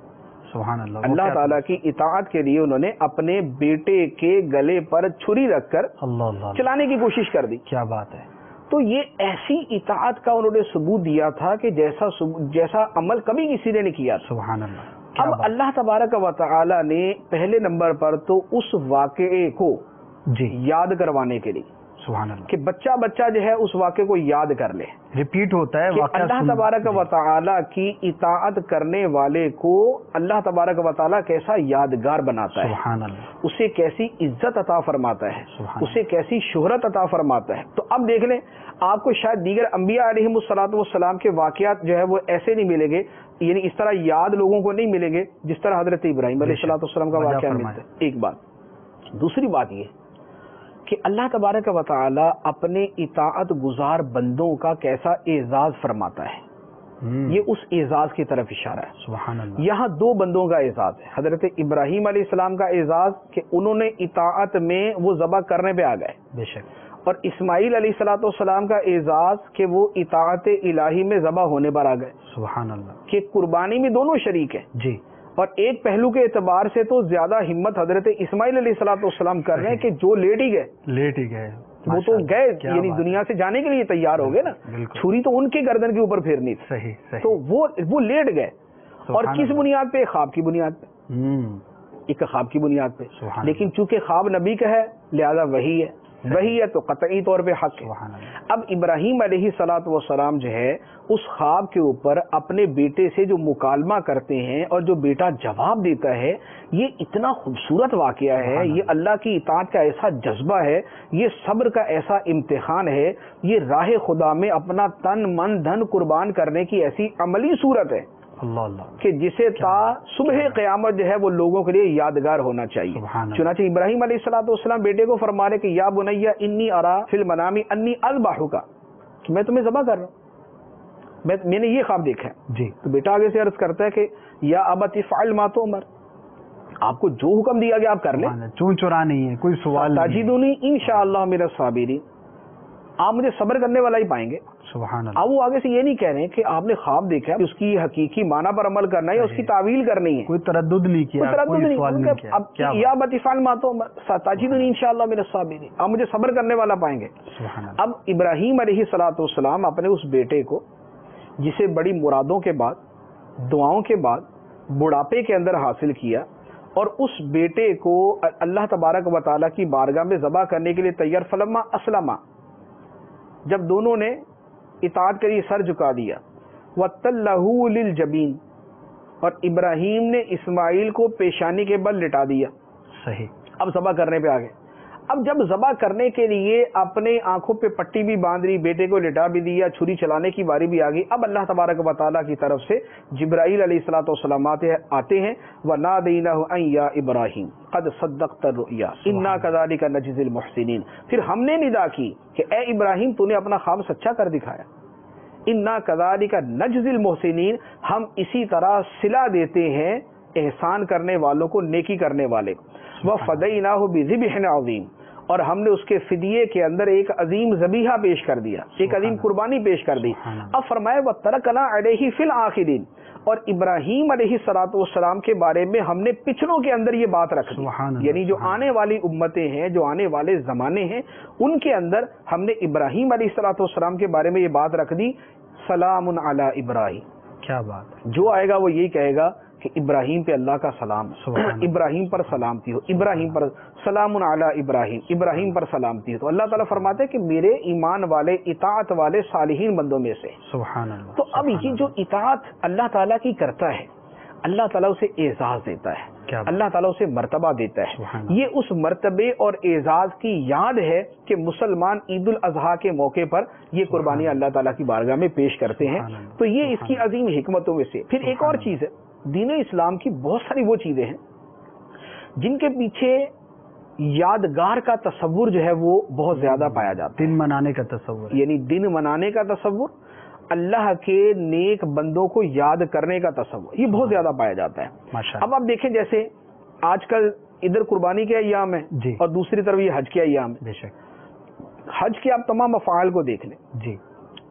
سبحان اللہ. اللہ تعالیٰ کی اطاعت کے لیے انہوں نے اپنے بیٹے کے گلے پر چھری رکھ کر اللہ چلانے کی کوشش کر دی. کیا بات ہے. تو یہ ایسی اطاعت کا انہوں نے ثبوت دیا تھا کہ جیسا عمل کبھی کسی نے نہیں کیا تھا. سبحان اللہ. اب اللہ تبارک و تعالی نے پہلے نمبر پر تو اس واقعے کو جی یاد کروانے کے لیے سبحان اللہ کہ بچہ جو ہے اس واقعے کو یاد کر لے، ریپیٹ ہوتا ہے کہ واقعہ. اللہ تبارک و تعالی کی اطاعت کرنے والے کو اللہ تبارک و تعالی کیسا یادگار بناتا ہے، سبحان اللہ. اسے کیسی عزت عطا فرماتا ہے، سبحان اسے کیسی شہرت عطا فرماتا ہے. تو اب دیکھ لیں آپ کو شاید دیگر انبیاء علیہم الصلوۃ والسلام کے واقعات جو ہے وہ ایسے نہیں ملیں گے، یعنی اس طرح یاد لوگوں کو نہیں ملیں گے جس طرح حضرت ابراہیم علیہ الصلوۃ والسلام کا واقعہ ملتا ہے. ایک بات. دوسری بات یہ کہ اللہ تبارک و تعالی اپنے اطاعت گزار بندوں کا کیسا اعزاز فرماتا ہے، یہ اس اعزاز کی طرف اشارہ ہے. سبحان اللہ. یہاں دو بندوں کا اعزاز ہے، حضرت ابراہیم علیہ السلام کا اعزاز کہ انہوں نے اطاعت میں وہ ذبح کرنے پہ آ گئے، بے شک. اور اسماعیل علیہ الصلوۃ والسلام کا اعزاز کہ وہ اطاعت الہی میں ذبح ہونے پر آ گئے. سبحان اللہ. کہ قربانی میں دونوں شریک ہیں. جی. اور ایک پہلو کے اعتبار سے تو زیادہ ہمت حضرت اسماعیل علیہ الصلوۃ والسلام کر رہے ہیں کہ جو لیٹ ہی گئے وہ تو گئے، یعنی دنیا سے جانے کے لیے تیار ہو گئے نا، چھری تو ان کے گردن کے اوپر پھیرنی تھی. صحیح. تو وہ لیٹ گئے. اور کس بنیاد پہ؟ خواب کی بنیاد پہ. ایک خواب کی بنیاد پہ. لیکن چونکہ خواب نبی کا ہے لہذا وہی ہے تو قطعی طور پہ حق ہے. اب ابراہیم علیہ الصلوۃ والسلام جو ہے اس خواب کے اوپر اپنے بیٹے سے جو مکالمہ کرتے ہیں اور جو بیٹا جواب دیتا ہے، یہ اتنا خوبصورت واقعہ ہے، یہ اللہ کی اطاعت کا ایسا جذبہ ہے، یہ صبر کا ایسا امتحان ہے، یہ راہ خدا میں اپنا تن من دھن قربان کرنے کی ایسی عملی صورت ہے کہ جسے تا صبح قیامت جو ہے وہ لوگوں کے لیے یادگار ہونا چاہیے. چنانچہ ابراہیم علیہ الصلوۃ والسلام بیٹے کو فرما رہے کہ یا بنیا انی ارا فی المنام انی اذبحک، کہ میں تمہیں ذبح کر رہا ہوں، میں نے یہ خواب دیکھا ہے. جی. تو بیٹا آگے سے عرض کرتا ہے کہ یا ابت افعل ما تؤمر، آپ کو جو حکم دیا گیا آپ کر لیں، چون چورا نہیں ہے، کوئی سوال نہیں. تجدونی انشاءاللہ من الصابرین، آپ مجھے صبر کرنے والا ہی پائیں گے. سبحان اللہ. اب وہ آگے سے یہ نہیں کہہ رہے کہ آپ نے خواب دیکھا ہے اس کی حقیقی معنی پر عمل کرنا ہے یا اس کی تعویل کرنی ہے، کوئی تردد نہیں کیا، کوئی سوال نہیں کیا. اب یا بتفعل ما تؤمر ستجدونی انشاءاللہ من الصابرین، آپ مجھے صبر کرنے والا پائیں گے. اب ابراہیم علیہ الصلوۃ والسلام اپنے اس بیٹے کو جسے بڑی مرادوں کے بعد دعاؤں کے بعد بڑھاپے کے اندر حاصل کیا، اور اس بیٹے کو اللہ تبارک و تعالیٰ کی بارگاہ میں ذبح کرنے کے لیے تیار. فلما اسلما، جب دونوں نے اطاعت کری سر جھکا دیا، وَتَلَّهُ لِلْجَبِينِ، اور ابراہیم نے اسماعیل کو پیشانی کے بل لٹا دیا. صحیح. اب ذبح کرنے پہ آ گئے. اب جب ذبح کرنے کے لیے اپنے آنکھوں پہ پٹی بھی باندھ لی، بیٹے کو لٹا بھی دیا، چھری چلانے کی باری بھی آ گئی، اب اللہ تبارک و تعالیٰ کی طرف سے جبرائیل علیہ الصلوۃ والسلام آتے ہیں، وَنَادَيْنَاهُ أَن يَا إِبْرَاهِيمُ قَدْ صَدَّقْتَ الرُّؤْيَا إِنَّا كَذَلِكَ نَجْزِي الْمُحْسِنِينَ، پھر ہم نے ندا کی کہ اے ابراہیم تو نے اپنا خواب سچا کر دکھایا، اِنَّا كَذَلِكَ نَجْزِي الْمُحْسِنِينَ، ہم اسی طرح صلہ دیتے ہیں احسان کرنے والوں کو، نیکی کرنے والے کو، وَفَدَيْنَاهُ بِذِبْحٍ عَظِيمٍ، اور ہم نے اس کے فدیے کے اندر ایک عظیم ذبیحہ پیش کر دیا، ایک عظیم قربانی پیش کر دی۔ اب فرمائے وَتَرَكْنَا عَلَيْهِ فِي الْآخِرِينَ، اور ابراہیم علیہ السلام کے بارے میں ہم نے پچھلوں کے اندر یہ بات رکھ دی، یعنی جو آنے والی امتیں ہیں، جو آنے والے زمانے ہیں، ان کے اندر ہم نے ابراہیم علیہ السلام کے بارے میں یہ بات رکھ دی، سلام علی ابراہیم، کیا بات، جو آئے گا وہ یہی کہے گا کہ ابراہیم پہ اللہ کا سلام، ابراہیم پر سلامتی ہو، ابراہیم پر سلام علی ابراہیم، ابراہیم پر سلامتی ہو۔ تو اللہ تعالیٰ فرماتے ہیں کہ میرے ایمان والے، اطاعت والے صالحین بندوں میں سے۔ سبحان اللہ۔ تو اب یہ جو اطاعت اللہ تعالیٰ کی کرتا ہے، اللہ تعالیٰ اسے اعزاز دیتا ہے، اللہ تعالیٰ اسے مرتبہ دیتا ہے، یہ اس مرتبے اور اعزاز کی یاد ہے کہ مسلمان عید الاضحیٰ کے موقع پر یہ قربانیاں اللہ تعالیٰ کی بارگاہ میں پیش کرتے ہیں۔ تو یہ اس کی عظیم حکمتوں میں سے۔ پھر ایک اور چیز ہے، دین اسلام کی بہت ساری وہ چیزیں ہیں جن کے پیچھے یادگار کا تصور جو ہے وہ بہت زیادہ پایا جاتا ہے، دن منانے کا تصور، یعنی دن منانے کا تصور، اللہ کے نیک بندوں کو یاد کرنے کا تصور، یہ بہت زیادہ پایا جاتا ہے۔ اب آپ دیکھیں جیسے آج کل ادھر قربانی کے ایام ہیں جی، اور دوسری طرف یہ حج کے ایام ہیں۔ بے شک حج کے آپ تمام افعال کو دیکھ لیں جی،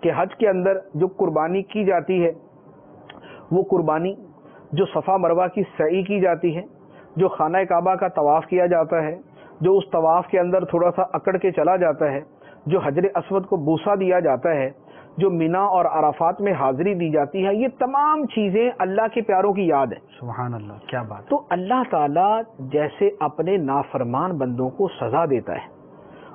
کہ حج کے اندر جو قربانی کی جاتی ہے وہ قربانی، جو صفا مروہ کی سعی کی جاتی ہے، جو خانہ کعبہ کا طواف کیا جاتا ہے، جو اس طواف کے اندر تھوڑا سا اکڑ کے چلا جاتا ہے، جو حجر اسود کو بوسہ دیا جاتا ہے، جو مینا اور عرفات میں حاضری دی جاتی ہے، یہ تمام چیزیں اللہ کے پیاروں کی یاد ہے۔ سبحان اللہ، کیا بات۔ تو اللہ تعالیٰ جیسے اپنے نافرمان بندوں کو سزا دیتا ہے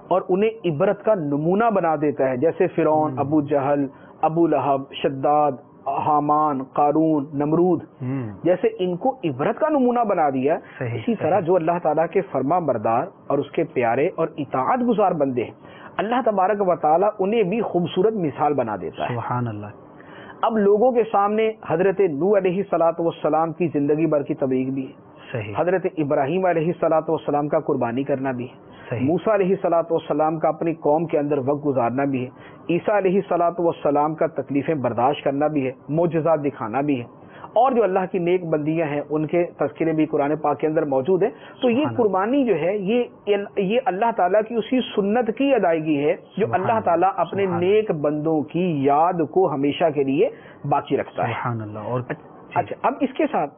اور انہیں عبرت کا نمونہ بنا دیتا ہے، جیسے فرعون، ابو جہل، ابو لہب، شداد، حامان، قارون، نمرود، جیسے ان کو عبرت کا نمونہ بنا دیا، اسی طرح جو اللہ تعالیٰ کے فرما بردار اور اس کے پیارے اور اطاعت گزار بندے ہیں، اللہ تبارک و تعالیٰ انہیں بھی خوبصورت مثال بنا دیتا ہے۔ سبحان اللہ۔ اب لوگوں کے سامنے حضرت نوح علیہ الصلوۃ والسلام کی زندگی بھر کی تبلیغ بھی ہے، صحیح، حضرت ابراہیم علیہ الصلوۃ والسلام کا قربانی کرنا بھی ہے، موسیٰ علیہ الصلوۃ والسلام کا اپنی قوم کے اندر وقت گزارنا بھی ہے، عیسیٰ علیہ الصلوۃ والسلام کا تکلیفیں برداشت کرنا بھی ہے، معجزات دکھانا بھی ہے، اور جو اللہ کی نیک بندیاں ہیں ان کے تذکرے بھی قرآن پاک کے اندر موجود ہیں۔ تو یہ قربانی جو ہے یہ اللہ تعالیٰ کی اسی سنت کی ادائیگی ہے جو اللہ تعالیٰ اپنے نیک بندوں کی یاد کو ہمیشہ کے لیے باقی رکھتا ہے۔ سبحان اللہ۔ اور اچھا، اب اس کے ساتھ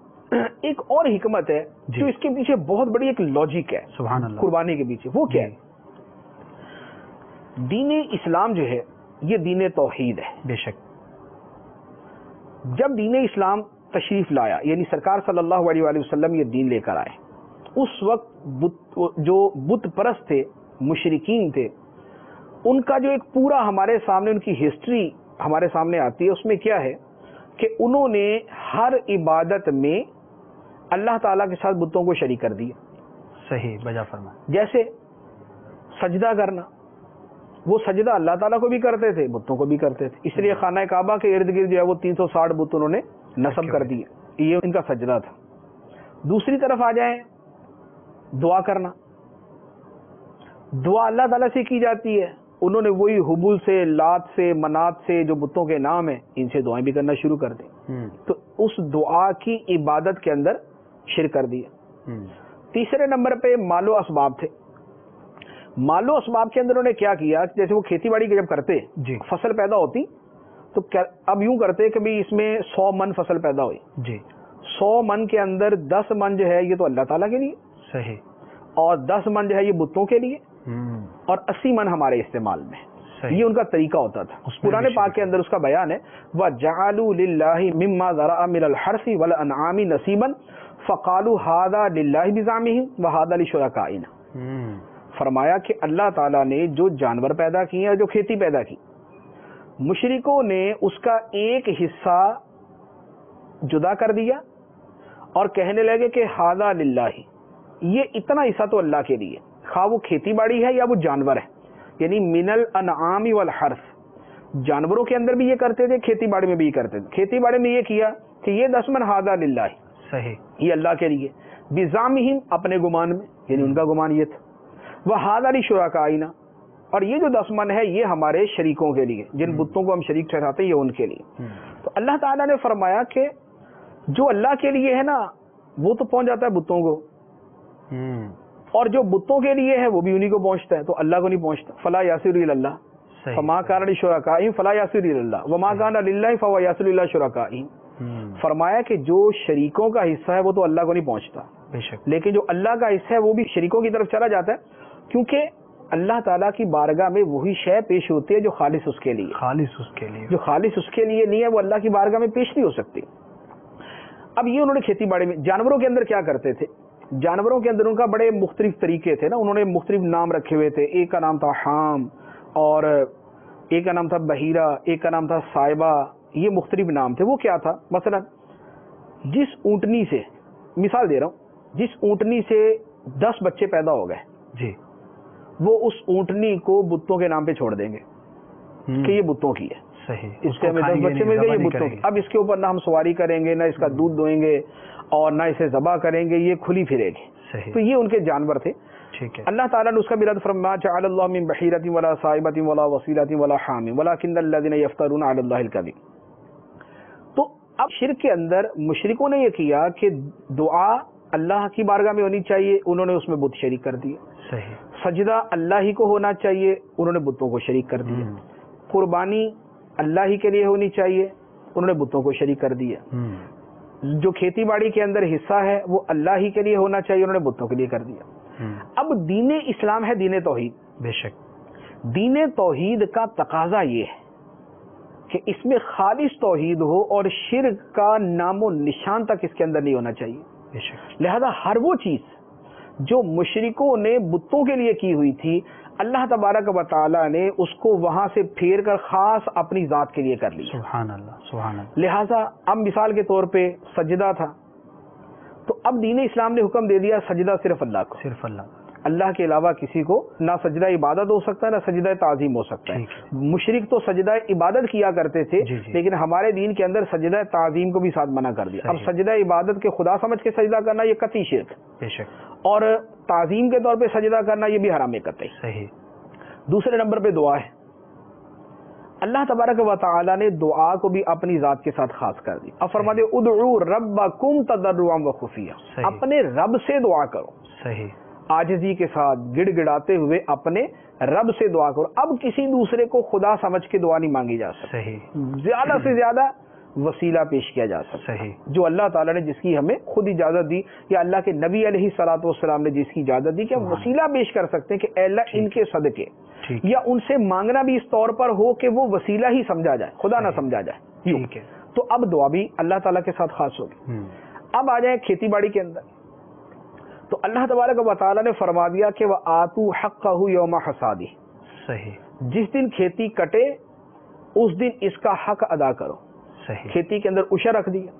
ایک اور حکمت ہے جو اس کے پیچھے بہت بڑی ایک لاجک ہے، سبحان اللہ، قربانی کے پیچھے، وہ کیا ہے؟ دین اسلام جو ہے یہ دین توحید ہے۔ بے شک، جب دین اسلام تشریف لایا، یعنی سرکار صلی اللہ علیہ وآلہ وسلم یہ دین لے کر آئے، اس وقت جو بت پرست تھے، مشرکین تھے، ان کا جو ایک پورا ہمارے سامنے ان کی ہسٹری ہمارے سامنے آتی ہے، اس میں کیا ہے کہ انہوں نے ہر عبادت میں اللہ تعالیٰ کے ساتھ بتوں کو شریک کر دیا۔ صحیح، بجا فرما۔ جیسے سجدہ کرنا، وہ سجدہ اللہ تعالیٰ کو بھی کرتے تھے، بتوں کو بھی کرتے تھے، اس لیے خانہ کعبہ کے ارد گرد جو ہے وہ 360 بت انہوں نے نصب کر دیے، یہ ان کا سجدہ تھا۔ دوسری طرف آ جائیں، دعا کرنا، دعا اللہ تعالیٰ سے کی جاتی ہے، انہوں نے وہی حبل سے، لات سے، منات سے جو بتوں کے نام ہیں ان سے دعائیں بھی کرنا شروع کر دیں، تو اس دعا کی عبادت کے اندر شرک کر دیا۔ تیسرے نمبر پہ مال و اسباب تھے، مال و اسباب کے اندر انہوں نے کیا کیا، جیسے وہ کھیتی باڑی جب کرتے جی، فصل پیدا ہوتی تو اب یوں کرتے کہ بھی اس میں 100 من فصل پیدا ہوئی، جی، 100 من کے اندر 10 من جو ہے یہ تو اللہ تعالیٰ کے لیے، صحیح، اور 10 من جو ہے یہ بتوں کے لیے، اور 80 من ہمارے استعمال میں۔ یہ ان کا طریقہ ہوتا تھا۔ قرآن پاک کے اندر اس کا بیان ہے، وَجَعَلُوا لِلَّهِ مِمَّا ذَرَأَ مِنَ الْحَرْثِ وَالْأَنْعَامِ نَصِيبًا فَقَالُوا هَذَا لِلَّهِ بِزَعْمِهِمْ وَهَذَا لِشُرَكَائِنَا، فرمایا کہ اللہ تعالیٰ نے جو جانور پیدا کیے اور جو کھیتی پیدا کی، مشرکوں نے اس کا ایک حصہ جدا کر دیا اور کہنے لگے کہ ہذا للہ، یہ اتنا حصہ تو اللہ کے لیے، خواہ وہ کھیتی باڑی ہے یا وہ جانور ہے، یعنی من الانعام والحرث، جانوروں کے اندر بھی یہ کرتے تھے، کھیتی باڑی میں بھی یہ کرتے تھے۔ کھیتی باڑی میں یہ کیا کہ یہ 10 من ھذا للہ، صحیح، یہ اللہ کے لیے، بزعمہم، اپنے گمان میں، یعنی ان کا گمان یہ تھا، وھذا لشرکائنا، اور یہ جو 10 من ہے یہ ہمارے شریکوں کے لیے، جن بتوں کو ہم شریک ٹھہراتے ہیں یہ ان کے لیے۔ تو اللہ تعالیٰ نے فرمایا کہ جو اللہ کے لیے ہے نا وہ تو پہنچ جاتا ہے بتوں کو، اور جو بتوں کے لیے ہے وہ بھی انہی کو پہنچتا ہے، تو اللہ کو نہیں پہنچتا۔ فلا یصل الی اللہ فما کان لشرکائہم فلا یصل الی اللہ وما کان للہ فهو یصل الی شرکائہم۔ فرمایا کہ جو شریکوں کا حصہ ہے وہ تو اللہ کو نہیں پہنچتا، بے شک، لیکن جو اللہ کا حصہ ہے وہ بھی شریکوں کی طرف چلا جاتا ہے، کیونکہ اللہ تعالیٰ کی بارگاہ میں وہی شے پیش ہوتی ہے جو خالص اس کے لیے، خالص اس کے لیے، جو خالص اس کے لیے نہیں ہے وہ اللہ کی بارگاہ میں پیش نہیں ہو سکتی۔ اب یہ انہوں نے کھیتی باڑی میں، جانوروں کے اندر کیا کرتے تھے؟ جانوروں کے اندر ان کا بڑے مختلف طریقے تھے نا، انہوں نے مختلف نام رکھے ہوئے تھے، ایک کا نام تھا حام، اور ایک کا نام تھا بحیرہ، ایک کا نام تھا صائبہ، یہ مختلف نام تھے۔ وہ کیا تھا؟ مثلا جس اونٹنی سے، مثال دے رہا ہوں، جس اونٹنی سے 10 بچے پیدا ہو گئے، جی، وہ اس اونٹنی کو بتوں کے نام پہ چھوڑ دیں گے کہ یہ بتوں کی ہے، صحیح، اس کے ہمیں 10 بچے مل گئے، یہ بتوں کی، اب اس کے اوپر نہ ہم سواری کریں گے، نہ اس کا دودھ دوئیں گے، اور نہ اسے ذبح کریں گے، یہ کھلی پھرے گی۔ صحیح، تو یہ ان کے جانور تھے۔ ٹھیک ہے، اللہ تعالیٰ نے اس کا بھی رد فرمایا، جعل اللہ من بحیرۃ ولا صائبۃ ولا وصیلۃ ولا حام ولکن الذین یفترون علی اللہ الکذب۔ تو اب شرک کے اندر مشرکوں نے یہ کیا کہ دعا اللہ کی بارگاہ میں ہونی چاہیے، انہوں نے اس میں بت شریک کر دیے۔ صحیح، سجدہ اللہ ہی کو ہونا چاہیے، انہوں نے بتوں کو شریک کر دیا۔ قربانی اللہ ہی کے لیے ہونی چاہیے، انہوں نے بتوں کو شریک کر دیا۔ جو کھیتی باڑی کے اندر حصہ ہے وہ اللہ ہی کے لیے ہونا چاہیے، انہوں نے بتوں کے لیے کر دیا۔ اب دین اسلام ہے دین توحید، بے شک، دین توحید کا تقاضا یہ ہے کہ اس میں خالص توحید ہو اور شرک کا نام و نشان تک اس کے اندر نہیں ہونا چاہیے۔ بے شک، لہذا ہر وہ چیز جو مشرکوں نے بتوں کے لیے کی ہوئی تھی، اللہ تبارک و تعالی نے اس کو وہاں سے پھیر کر خاص اپنی ذات کے لیے کر لی۔ سبحان اللہ، سبحان اللہ، لہذا اب مثال کے طور پہ سجدہ تھا، تو اب دین اسلام نے حکم دے دیا سجدہ صرف اللہ کو، صرف اللہ، اللہ کے علاوہ کسی کو نہ سجدہ عبادت ہو سکتا ہے نہ سجدہ تعظیم ہو سکتا ہے۔ مشرک تو سجدہ عبادت کیا کرتے تھے، لیکن ہمارے دین کے اندر سجدہ تعظیم کو بھی ساتھ منع کر دیا۔ اب سجدہ عبادت کے خدا سمجھ کے سجدہ کرنا یہ قطعی شرک، بے شک، اور تعظیم کے طور پہ سجدہ کرنا یہ بھی حرام قطعی۔ صحیح، دوسرے نمبر پہ دعا ہے، اللہ تبارک و تعالی نے دعا کو بھی اپنی ذات کے ساتھ خاص کر دی۔ اب فرماتے ادعوا ربکم تضرعا وخفیا، اپنے رب سے دعا کرو، صحیح، عاجزی کے ساتھ گڑ گڑاتے ہوئے اپنے رب سے دعا کرو۔ اب کسی دوسرے کو خدا سمجھ کے دعا نہیں مانگی جا سکتی، صحیح، زیادہ سے زیادہ وسیلہ پیش کیا جا سکتا ہے، صحیح، جو اللہ تعالیٰ نے جس کی ہمیں خود اجازت دی، یا اللہ کے نبی علیہ الصلوۃ والسلام نے جس کی اجازت دی کہ ہم وسیلہ پیش کر سکتے ہیں کہ اے اللہ ان کے صدقے، یا ان سے مانگنا بھی اس طور پر ہو کہ وہ وسیلہ ہی سمجھا جائے، خدا نہ سمجھا جائے۔ ٹھیک ہے، تو اب دعا بھی اللہ تعالیٰ کے ساتھ خاص ہوگی۔ اب آ جائیں کھیتی باڑی کے اندر، تو اللہ تبارک و تعالیٰ نے فرما دیا کہ وَآتُوا حَقَّهُ یوم حصادِہ، صحیح، جس دن کھیتی کٹے اس دن اس کا حق ادا کرو۔ صحیح، کھیتی کے اندر عشر رکھ دیا،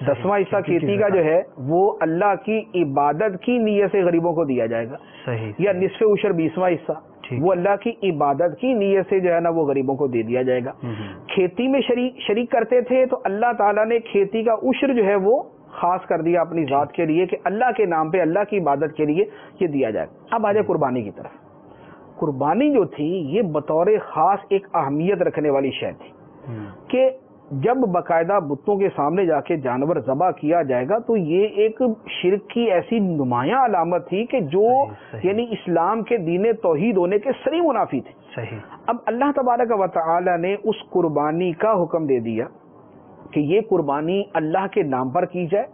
10واں حصہ کھیتی کا جو ہے وہ اللہ کی عبادت کی نیت سے غریبوں کو دیا جائے گا، صحیح، یا نصف عشر 20واں حصہ وہ اللہ کی عبادت کی نیت سے جو ہے نا وہ غریبوں کو دے دیا جائے گا۔ کھیتی میں شریک کرتے تھے تو اللہ تعالیٰ نے کھیتی کا عشر جو ہے وہ خاص کر دیا اپنی ذات کے لیے کہ اللہ کے نام پہ اللہ کی عبادت کے لیے یہ دیا جائے۔ اب آ جائے قربانی کی طرف۔ قربانی جو تھی یہ بطور خاص ایک اہمیت رکھنے والی شے تھی کہ جب باقاعدہ بتوں کے سامنے جا کے جانور ذبح کیا جائے گا تو یہ ایک شرک کی ایسی نمایاں علامت تھی کہ جو یعنی اسلام کے دین توحید ہونے کے سری منافی تھے۔ صحیح، اب اللہ تبارک و تعالی نے اس قربانی کا حکم دے دیا کہ یہ قربانی اللہ کے نام پر کی جائے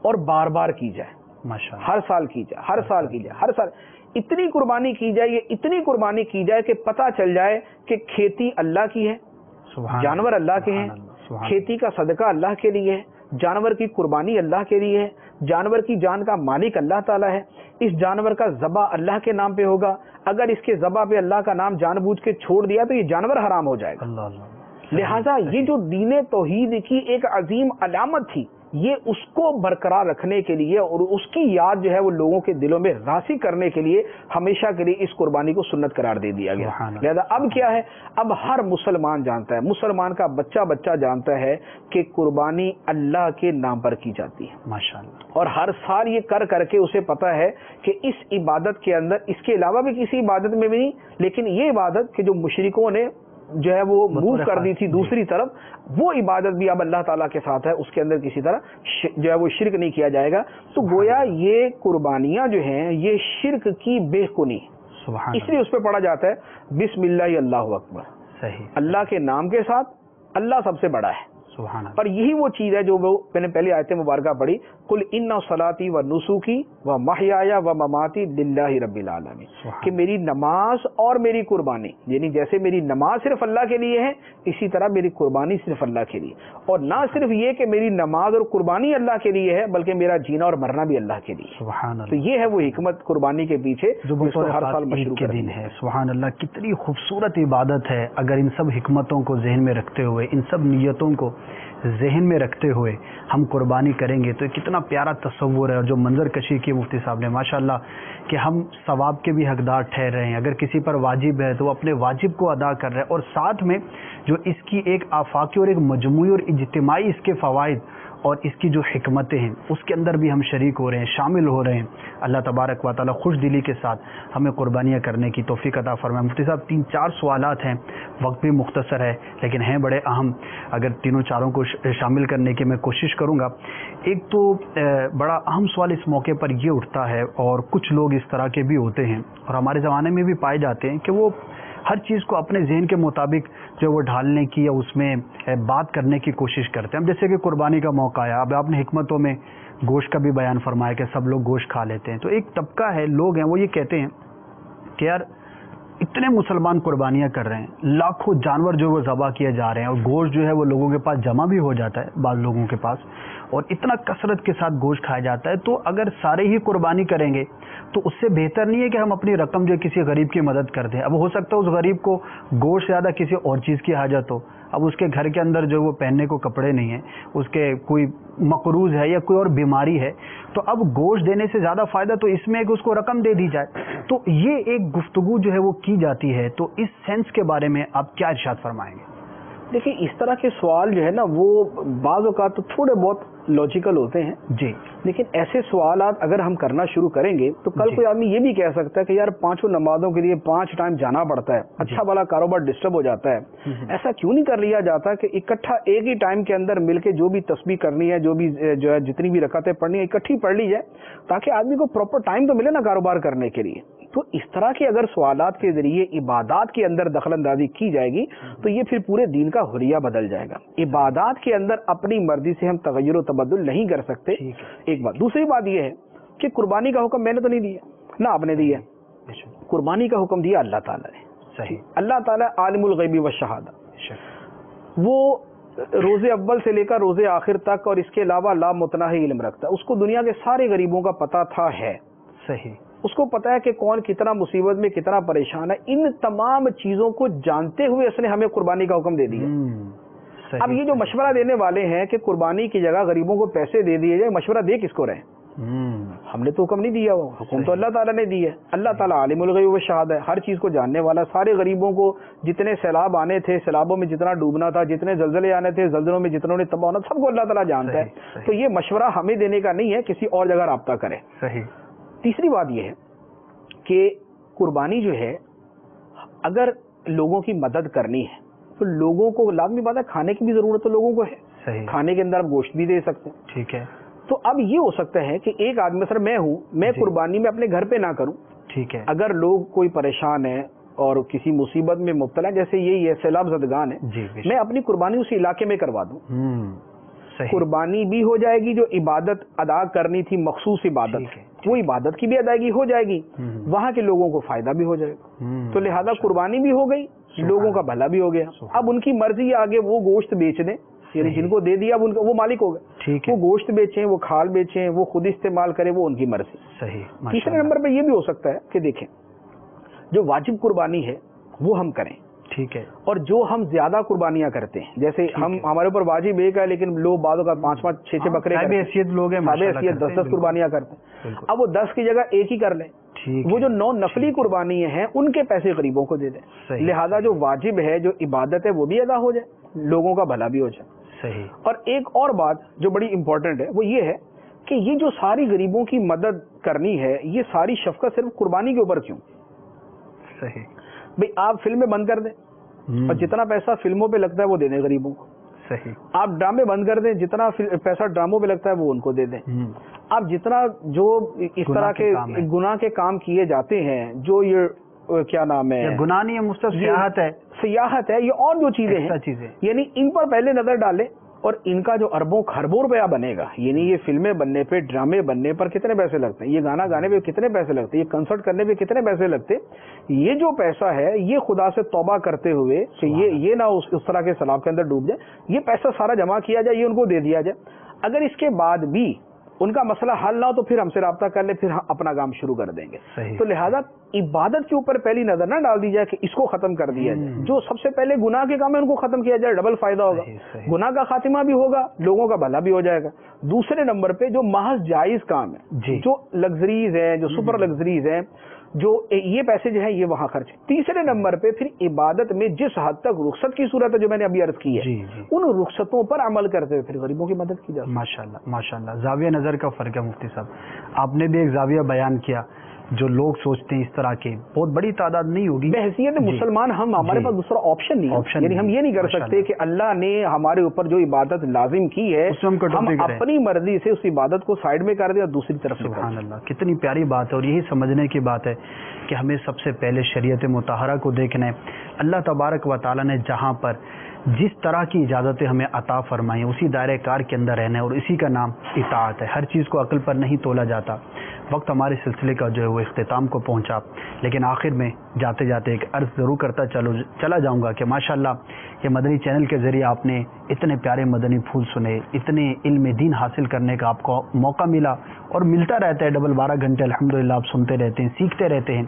اور بار بار کی جائے، ماشاءاللہ، ہر سال کی جائے، ہر سال کی جائے، ہر سال اتنی قربانی کی جائے، یہ اتنی قربانی کی جائے کہ پتہ چل جائے کہ کھیتی اللہ کی ہے، جانور اللہ کے ہیں، کھیتی کا صدقہ اللہ کے لیے ہے، جانور کی قربانی اللہ کے لیے ہے، جانور کی جان کا مالک اللہ تعالیٰ ہے، اس جانور کا ذبح اللہ کے نام پہ ہوگا، اگر اس کے ذبح پہ اللہ کا نام جان بوجھ کے چھوڑ دیا تو یہ جانور حرام ہو جائے گا۔ اللہ اللہ، لہٰذا یہ جو دین توحید کی ایک عظیم علامت تھی یہ اس کو برقرار رکھنے کے لیے اور اس کی یاد جو ہے وہ لوگوں کے دلوں میں راسخ کرنے کے لیے ہمیشہ کے لیے اس قربانی کو سنت قرار دے دیا گیا. لہذا اب کیا ہے، اب ہر مسلمان جانتا ہے، مسلمان کا بچہ جانتا ہے کہ قربانی اللہ کے نام پر کی جاتی ہے ماشاءاللہ، اور ہر سال یہ کر کے اسے پتا ہے کہ اس عبادت کے اندر اس کے علاوہ بھی کسی عبادت میں بھی نہیں، لیکن یہ عبادت کہ جو مشرکوں نے جو ہے وہ موو کر دی تھی دوسری طرف، وہ عبادت بھی اب اللہ تعالیٰ کے ساتھ ہے، اس کے اندر کسی طرح جو ہے وہ شرک نہیں کیا جائے گا. تو گویا یہ قربانیاں جو ہیں یہ شرک کی بے کنی، اس لیے اس پہ پڑھا جاتا ہے بسم اللہ اللہ اکبر، صحیح، اللہ کے نام کے ساتھ، اللہ سب سے بڑا ہے. سبحان اللہ. اور یہی وہ چیز ہے جو میں نے پہلے آیت مبارکہ پڑھی، قل ان صلاتی و نسکی و محیای و مماتی للہ رب العالمین، کہ میری نماز اور میری قربانی، یعنی جیسے میری نماز صرف اللہ کے لیے ہے اسی طرح میری قربانی صرف اللہ کے لیے. اور نہ صرف یہ کہ میری نماز اور قربانی اللہ کے لیے ہے بلکہ میرا جینا اور مرنا بھی اللہ کے لیے. سبحان اللہ. تو یہ ہے وہ حکمت قربانی کے پیچھے جو ہر سال مشروع کے دن ہے. سبحان اللہ، کتنی خوبصورت عبادت ہے. اگر ان سب حکمتوں کو ذہن میں رکھتے ہوئے، ان سب نیتوں کو ذہن میں رکھتے ہوئے ہم قربانی کریں گے تو کتنا پیارا تصور ہے. اور جو منظر کشی کی مفتی صاحب نے ماشاءاللہ کہ ہم ثواب کے بھی حقدار ٹھہر رہے ہیں. اگر کسی پر واجب ہے تو وہ اپنے واجب کو ادا کر رہے ہیں، اور ساتھ میں جو اس کی ایک آفاقی اور ایک مجموعی اور اجتماعی اس کے فوائد اور اس کی جو حکمتیں ہیں اس کے اندر بھی ہم شریک ہو رہے ہیں، شامل ہو رہے ہیں. اللہ تبارک و تعالی خوش دلی کے ساتھ ہمیں قربانیاں کرنے کی توفیق عطا فرمائے. مفتی صاحب 3-4 سوالات ہیں، وقت بھی مختصر ہے لیکن ہیں بڑے اہم، اگر تینوں چاروں کو شامل کرنے کی میں کوشش کروں گا. ایک تو بڑا اہم سوال اس موقع پر یہ اٹھتا ہے، اور کچھ لوگ اس طرح کے بھی ہوتے ہیں اور ہمارے زمانے میں بھی پائے جاتے ہیں کہ وہ ہر چیز کو اپنے ذہن کے مطابق جو وہ ڈھالنے کی یا اس میں بات کرنے کی کوشش کرتے ہیں. اب جیسے کہ قربانی کا موقع آیا، اب آپ نے حکمتوں میں گوشت کا بھی بیان فرمایا کہ سب لوگ گوشت کھا لیتے ہیں. تو ایک طبقہ ہے، لوگ ہیں، وہ یہ کہتے ہیں کہ یار اتنے مسلمان قربانیاں کر رہے ہیں، لاکھوں جانور جو وہ ذبح کیے جا رہے ہیں، اور گوشت جو ہے وہ لوگوں کے پاس جمع بھی ہو جاتا ہے بعض لوگوں کے پاس، اور اتنا کثرت کے ساتھ گوشت کھایا جاتا ہے. تو اگر سارے ہی قربانی کریں گے تو اس سے بہتر نہیں ہے کہ ہم اپنی رقم جو کسی غریب کی مدد کر دیں؟ اب ہو سکتا ہے اس غریب کو گوشت زیادہ کسی اور چیز کی حاجت ہو، اب اس کے گھر کے اندر جو وہ پہننے کو کپڑے نہیں ہیں، اس کے کوئی مقروض ہے یا کوئی اور بیماری ہے، تو اب گوشت دینے سے زیادہ فائدہ تو اس میں ہے کہ اس کو رقم دے دی جائے. تو یہ ایک گفتگو جو ہے وہ کی جاتی ہے، تو اس سینس کے بارے میں آپ کیا ارشاد فرمائیں گے؟ دیکھیں، اس طرح کے سوال جو ہے نا وہ بعض اوقات تو تھوڑے بہت لاجیکل ہوتے ہیں جی، لیکن ایسے سوالات اگر ہم کرنا شروع کریں گے تو کل کوئی آدمی یہ بھی کہہ سکتا ہے کہ یار 5 نمازوں کے لیے 5 ٹائم جانا پڑتا ہے، اچھا بھلا کاروبار ڈسٹرب ہو جاتا ہے. ایسا کیوں نہیں کر لیا جاتا کہ اکٹھا ایک ہی ٹائم کے اندر مل کے جو بھی تسبیح کرنی ہے، جو بھی جو ہے جتنی بھی رکعتیں پڑھنی ہے اکٹھی پڑھ لی جائے، تاکہ آدمی کو پراپر ٹائم تو ملے نا کاروبار کرنے کے لیے. تو اس طرح کے اگر سوالات کے ذریعے عبادات کے اندر دخل اندازی کی جائے گی تو یہ پھر پورے دین کا حلیہ بدل جائے گا. عبادات کے اندر اپنی مرضی سے ہم تغیر و تبدل نہیں کر سکتے، ایک بات. دوسری بات یہ ہے کہ قربانی کا حکم میں نے تو نہیں دیا، نہ آپ نے دیا، قربانی کا حکم دیا اللہ تعالیٰ نے. صحیح. اللہ تعالیٰ عالم الغیب والشہادہ، وہ روز اول سے لے کر روز آخر تک اور اس کے علاوہ لامتناہی علم رکھتا ہے. اس کو دنیا کے سارے غریبوں کا پتہ تھا ہے. صحیح. اس کو پتا ہے کہ کون کتنا مصیبت میں کتنا پریشان ہے. ان تمام چیزوں کو جانتے ہوئے اس نے ہمیں قربانی کا حکم دے دیا. اب یہ جو مشورہ دینے والے ہیں کہ قربانی کی جگہ غریبوں کو پیسے دے دیے جائے، مشورہ دے کس کو رہے؟ ہم نے تو حکم نہیں دیا، وہ حکم تو اللہ تعالیٰ نے دیا ہے. اللہ تعالیٰ عالم الغیب والشہادہ ہے، ہر چیز کو جاننے والا. سارے غریبوں کو جتنے سیلاب آنے تھے، سیلابوں میں جتنا ڈوبنا تھا، جتنے زلزلے آنے تھے، زلزلوں میں جتنوں نے تباہ ہونا، سب کو اللہ تعالیٰ جانتا ہے. تو یہ مشورہ ہمیں دینے کا نہیں ہے، کسی اور جگہ رابطہ کرے. صحیح. تیسری بات یہ ہے کہ قربانی جو ہے اگر لوگوں کی مدد کرنی ہے تو لوگوں کو لازمی بات ہے کھانے کی بھی ضرورت تو لوگوں کو ہے. صحیح. کھانے کے اندر آپ گوشت بھی دے سکتے ہیں. ٹھیک ہے. تو اب یہ ہو سکتا ہے کہ ایک آدمی مثلا میں ہوں، میں قربانی میں اپنے گھر پہ نہ کروں. ٹھیک ہے. اگر لوگ کوئی پریشان ہے اور کسی مصیبت میں مبتلا، جیسے یہی ہے سیلاب زدگان ہے، میں اپنی قربانی اس علاقے میں کروا دوں. قربانی بھی ہو جائے گی، جو عبادت ادا کرنی تھی مخصوص عبادت، وہ عبادت کی بھی ادائیگی ہو جائے گی، وہاں کے لوگوں کو فائدہ بھی ہو جائے گا. تو لہذا قربانی بھی ہو گئی، لوگوں کا بھلا بھی ہو گیا. اب ان کی مرضی آگے وہ گوشت بیچ دیں، یعنی جن کو دے دیا وہ مالک ہو گئے، وہ گوشت بیچیں، وہ کھال بیچیں، وہ خود استعمال کریں، وہ ان کی مرضی. صحیح. تیسرے نمبر پہ یہ بھی ہو سکتا ہے کہ دیکھیں جو واجب قربانی ہے وہ ہم کریں، ٹھیک ہے. اور جو ہم زیادہ قربانیاں کرتے ہیں، جیسے ہم ہمارے اوپر واجب ایک ہے لیکن لوگ بعض اوقات 5-5 6-6 بکرے صاحب حیثیت لوگ ہیں، صاحب حیثیت 10-10 قربانیاں کرتے ہیں. اب وہ 10 کی جگہ ایک ہی کر لیں. وہ جو 9 نفلی قربانیاں ہیں ان کے پیسے غریبوں کو دے دیں. لہذا جو واجب ہے، جو عبادت ہے، وہ بھی ادا ہو جائے، لوگوں کا بھلا بھی ہو جائے. صحیح. اور ایک اور بات جو بڑی امپورٹنٹ ہے وہ یہ ہے کہ یہ جو ساری غریبوں کی مدد کرنی ہے، یہ ساری شفقت صرف قربانی کے اوپر کیوں؟ صحیح. بھئی آپ فلمیں بند کر دیں اور جتنا پیسہ فلموں پہ لگتا ہے وہ دے دیں غریبوں کو. صحیح. آپ ڈرامے بند کر دیں، جتنا پیسہ ڈراموں پہ لگتا ہے وہ ان کو دے دیں. آپ جتنا جو اس طرح کے گناہ کے کام کیے جاتے ہیں، جو یہ کیا نام ہے، گناہ نہیں ہے، مصطفیٰ سیاحت ہے، یہ اور جو چیزیں ہیں، یعنی ان پر پہلے نظر ڈالیں. اور ان کا جو اربوں خربوں روپیہ بنے گا، یعنی یہ فلمیں بننے پہ، ڈرامے بننے پر کتنے پیسے لگتے ہیں، یہ گانا گانے پہ کتنے پیسے لگتے ہیں، یہ کنسرٹ کرنے پہ کتنے پیسے لگتے ہیں، یہ جو پیسہ ہے یہ خدا سے توبہ کرتے ہوئے کہ یہ نہ اس طرح کے سیلاب کے اندر ڈوب جائے، یہ پیسہ سارا جمع کیا جائے، یہ ان کو دے دیا جائے. اگر اس کے بعد بھی ان کا مسئلہ حل نہ ہو تو پھر ہم سے رابطہ کر لیں، پھر ہم اپنا کام شروع کر دیں گے. تو لہذا عبادت کے اوپر پہلی نظر نہ ڈال دی جائے کہ اس کو ختم کر دیا جائے. جو سب سے پہلے گناہ کے کام ہے ان کو ختم کیا جائے، ڈبل فائدہ ہوگا. گناہ کا خاتمہ بھی ہوگا، لوگوں کا بھلا بھی ہو جائے گا. دوسرے نمبر پہ جو محض جائز کام ہے، جو لگژریز ہیں، جو سپر لگژریز ہیں، جو یہ پیسے جو ہیں یہ وہاں خرچ. تیسرے نمبر پہ پھر عبادت میں جس حد تک رخصت کی صورت ہے جو میں نے ابھی عرض کی ہے، ان رخصتوں پر عمل کرتے ہوئے پھر غریبوں کی مدد کی جائے. ماشاءاللہ ماشاءاللہ. زاویہ نظر کا فرق ہے مفتی صاحب. آپ نے بھی ایک زاویہ بیان کیا. جو لوگ سوچتے ہیں اس طرح کے بہت بڑی تعداد نہیں ہوگی. بحیثیت مسلمان ہمارے پاس دوسرا آپشن نہیں ہے، یعنی ہم یہ نہیں کر سکتے کہ اللہ نے ہمارے اوپر جو عبادت لازم کی ہے ہم اپنی مرضی سے اس عبادت کو سائڈ میں کر دیں اور دوسری طرف. سبحان اللہ، کتنی پیاری بات ہے. اور یہی سمجھنے کی بات ہے کہ ہمیں سب سے پہلے شریعت مطہرہ کو دیکھنا ہے. اللہ تبارک و تعالیٰ نے جہاں پر جس طرح کی اجازتیں ہمیں عطا فرمائی ہیں اسی دائرۂ کار کے اندر رہنا ہے، اور اسی کا نام اطاعت ہے. ہر چیز کو عقل پر نہیں تولا جاتا. وقت ہمارے سلسلے کا جو ہے وہ اختتام کو پہنچا، لیکن آخر میں جاتے جاتے ایک عرض ضرور کرتا چلا جاؤں گا کہ ماشاءاللہ یہ مدنی چینل کے ذریعے آپ نے اتنے پیارے مدنی پھول سنے، اتنے علم دین حاصل کرنے کا آپ کو موقع ملا اور ملتا رہتا ہے. 12 گھنٹے الحمدللہ آپ سنتے رہتے ہیں، سیکھتے رہتے ہیں.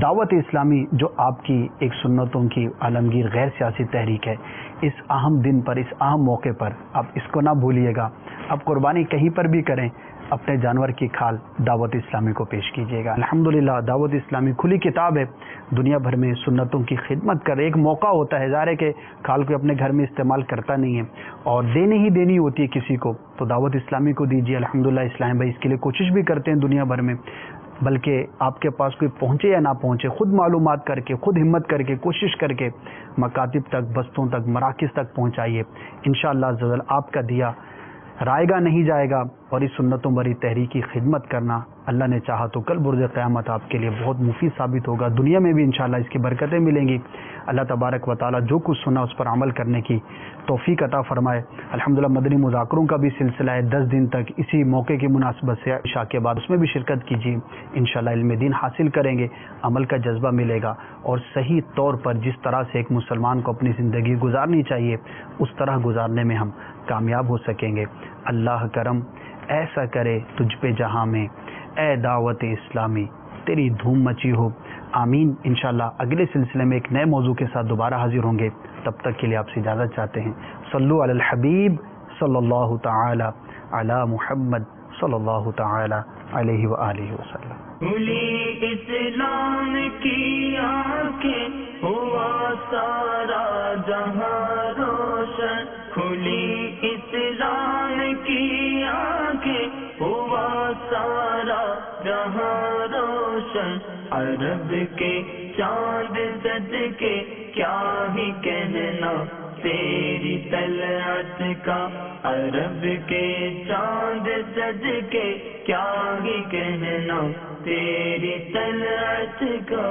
دعوت اسلامی جو آپ کی ایک سنتوں کی عالمگیر غیر سیاسی تحریک ہے، اس اہم دن پر، اس اہم موقع پر آپ اس کو نہ بھولیے گا. آپ قربانی کہیں پر بھی کریں، اپنے جانور کی کھال دعوت اسلامی کو پیش کیجیے گا. الحمدللہ دعوت اسلامی کھلی کتاب ہے. دنیا بھر میں سنتوں کی خدمت کر ایک موقع ہوتا ہے. ظاہر ہے کہ کھال کو اپنے گھر میں استعمال کرتا نہیں ہے اور دینی ہوتی ہے کسی کو، تو دعوت اسلامی کو دیجیے. الحمدللہ اسلام بھائی اس کے لیے کوشش بھی کرتے ہیں دنیا بھر میں، بلکہ آپ کے پاس کوئی پہنچے یا نہ پہنچے، خود معلومات کر کے، خود ہمت کر کے، کوشش کر کے مکاتب تک، بستوں تک، مراکز تک پہنچائیے. انشاءاللہ عز و جل آپ کا دیا رائے گا نہیں جائے گا. اور اس سنتوں بری تحریک کی خدمت کرنا اللہ نے چاہا تو کل برج قیامت آپ کے لیے بہت مفید ثابت ہوگا. دنیا میں بھی انشاءاللہ اس کی برکتیں ملیں گی. اللہ تبارک و تعالیٰ جو کچھ سنا اس پر عمل کرنے کی توفیق عطا فرمائے. الحمدللہ مدنی مذاکروں کا بھی سلسلہ ہے 10 دن تک، اسی موقع کی مناسبت سے عشاء کے بعد اس میں بھی شرکت کیجیے. انشاءاللہ علم دین حاصل کریں گے، عمل کا جذبہ ملے گا، اور صحیح طور پر جس طرح سے ایک مسلمان کو اپنی زندگی گزارنی چاہیے اس طرح گزارنے میں ہم کامیاب ہو سکیں گے. اللہ کرم ایسا کرے تجھ پہ جہاں میں، اے دعوت اسلامی تیری دھوم مچی ہو. آمین. انشاءاللہ اگلے سلسلے میں ایک نئے موضوع کے ساتھ دوبارہ حاضر ہوں گے. تب تک کے لیے آپ سے اجازت چاہتے ہیں. صلو علی الحبیب صلی اللہ تعالی علی محمد صلی اللہ تعالی علیہ وآلہ وسلم. کھلی اسلام کی آنکھیں ہوا سارا جہاں روشن، کھلی اسلام کی آنکھیں ہوا سارا جہاں روشن. عرب کے چاند سج کے کیا ہی کہنا تیری طلعت کا، عرب کے چاند سج کے کیا ہی کہنا تیری طلعت کا.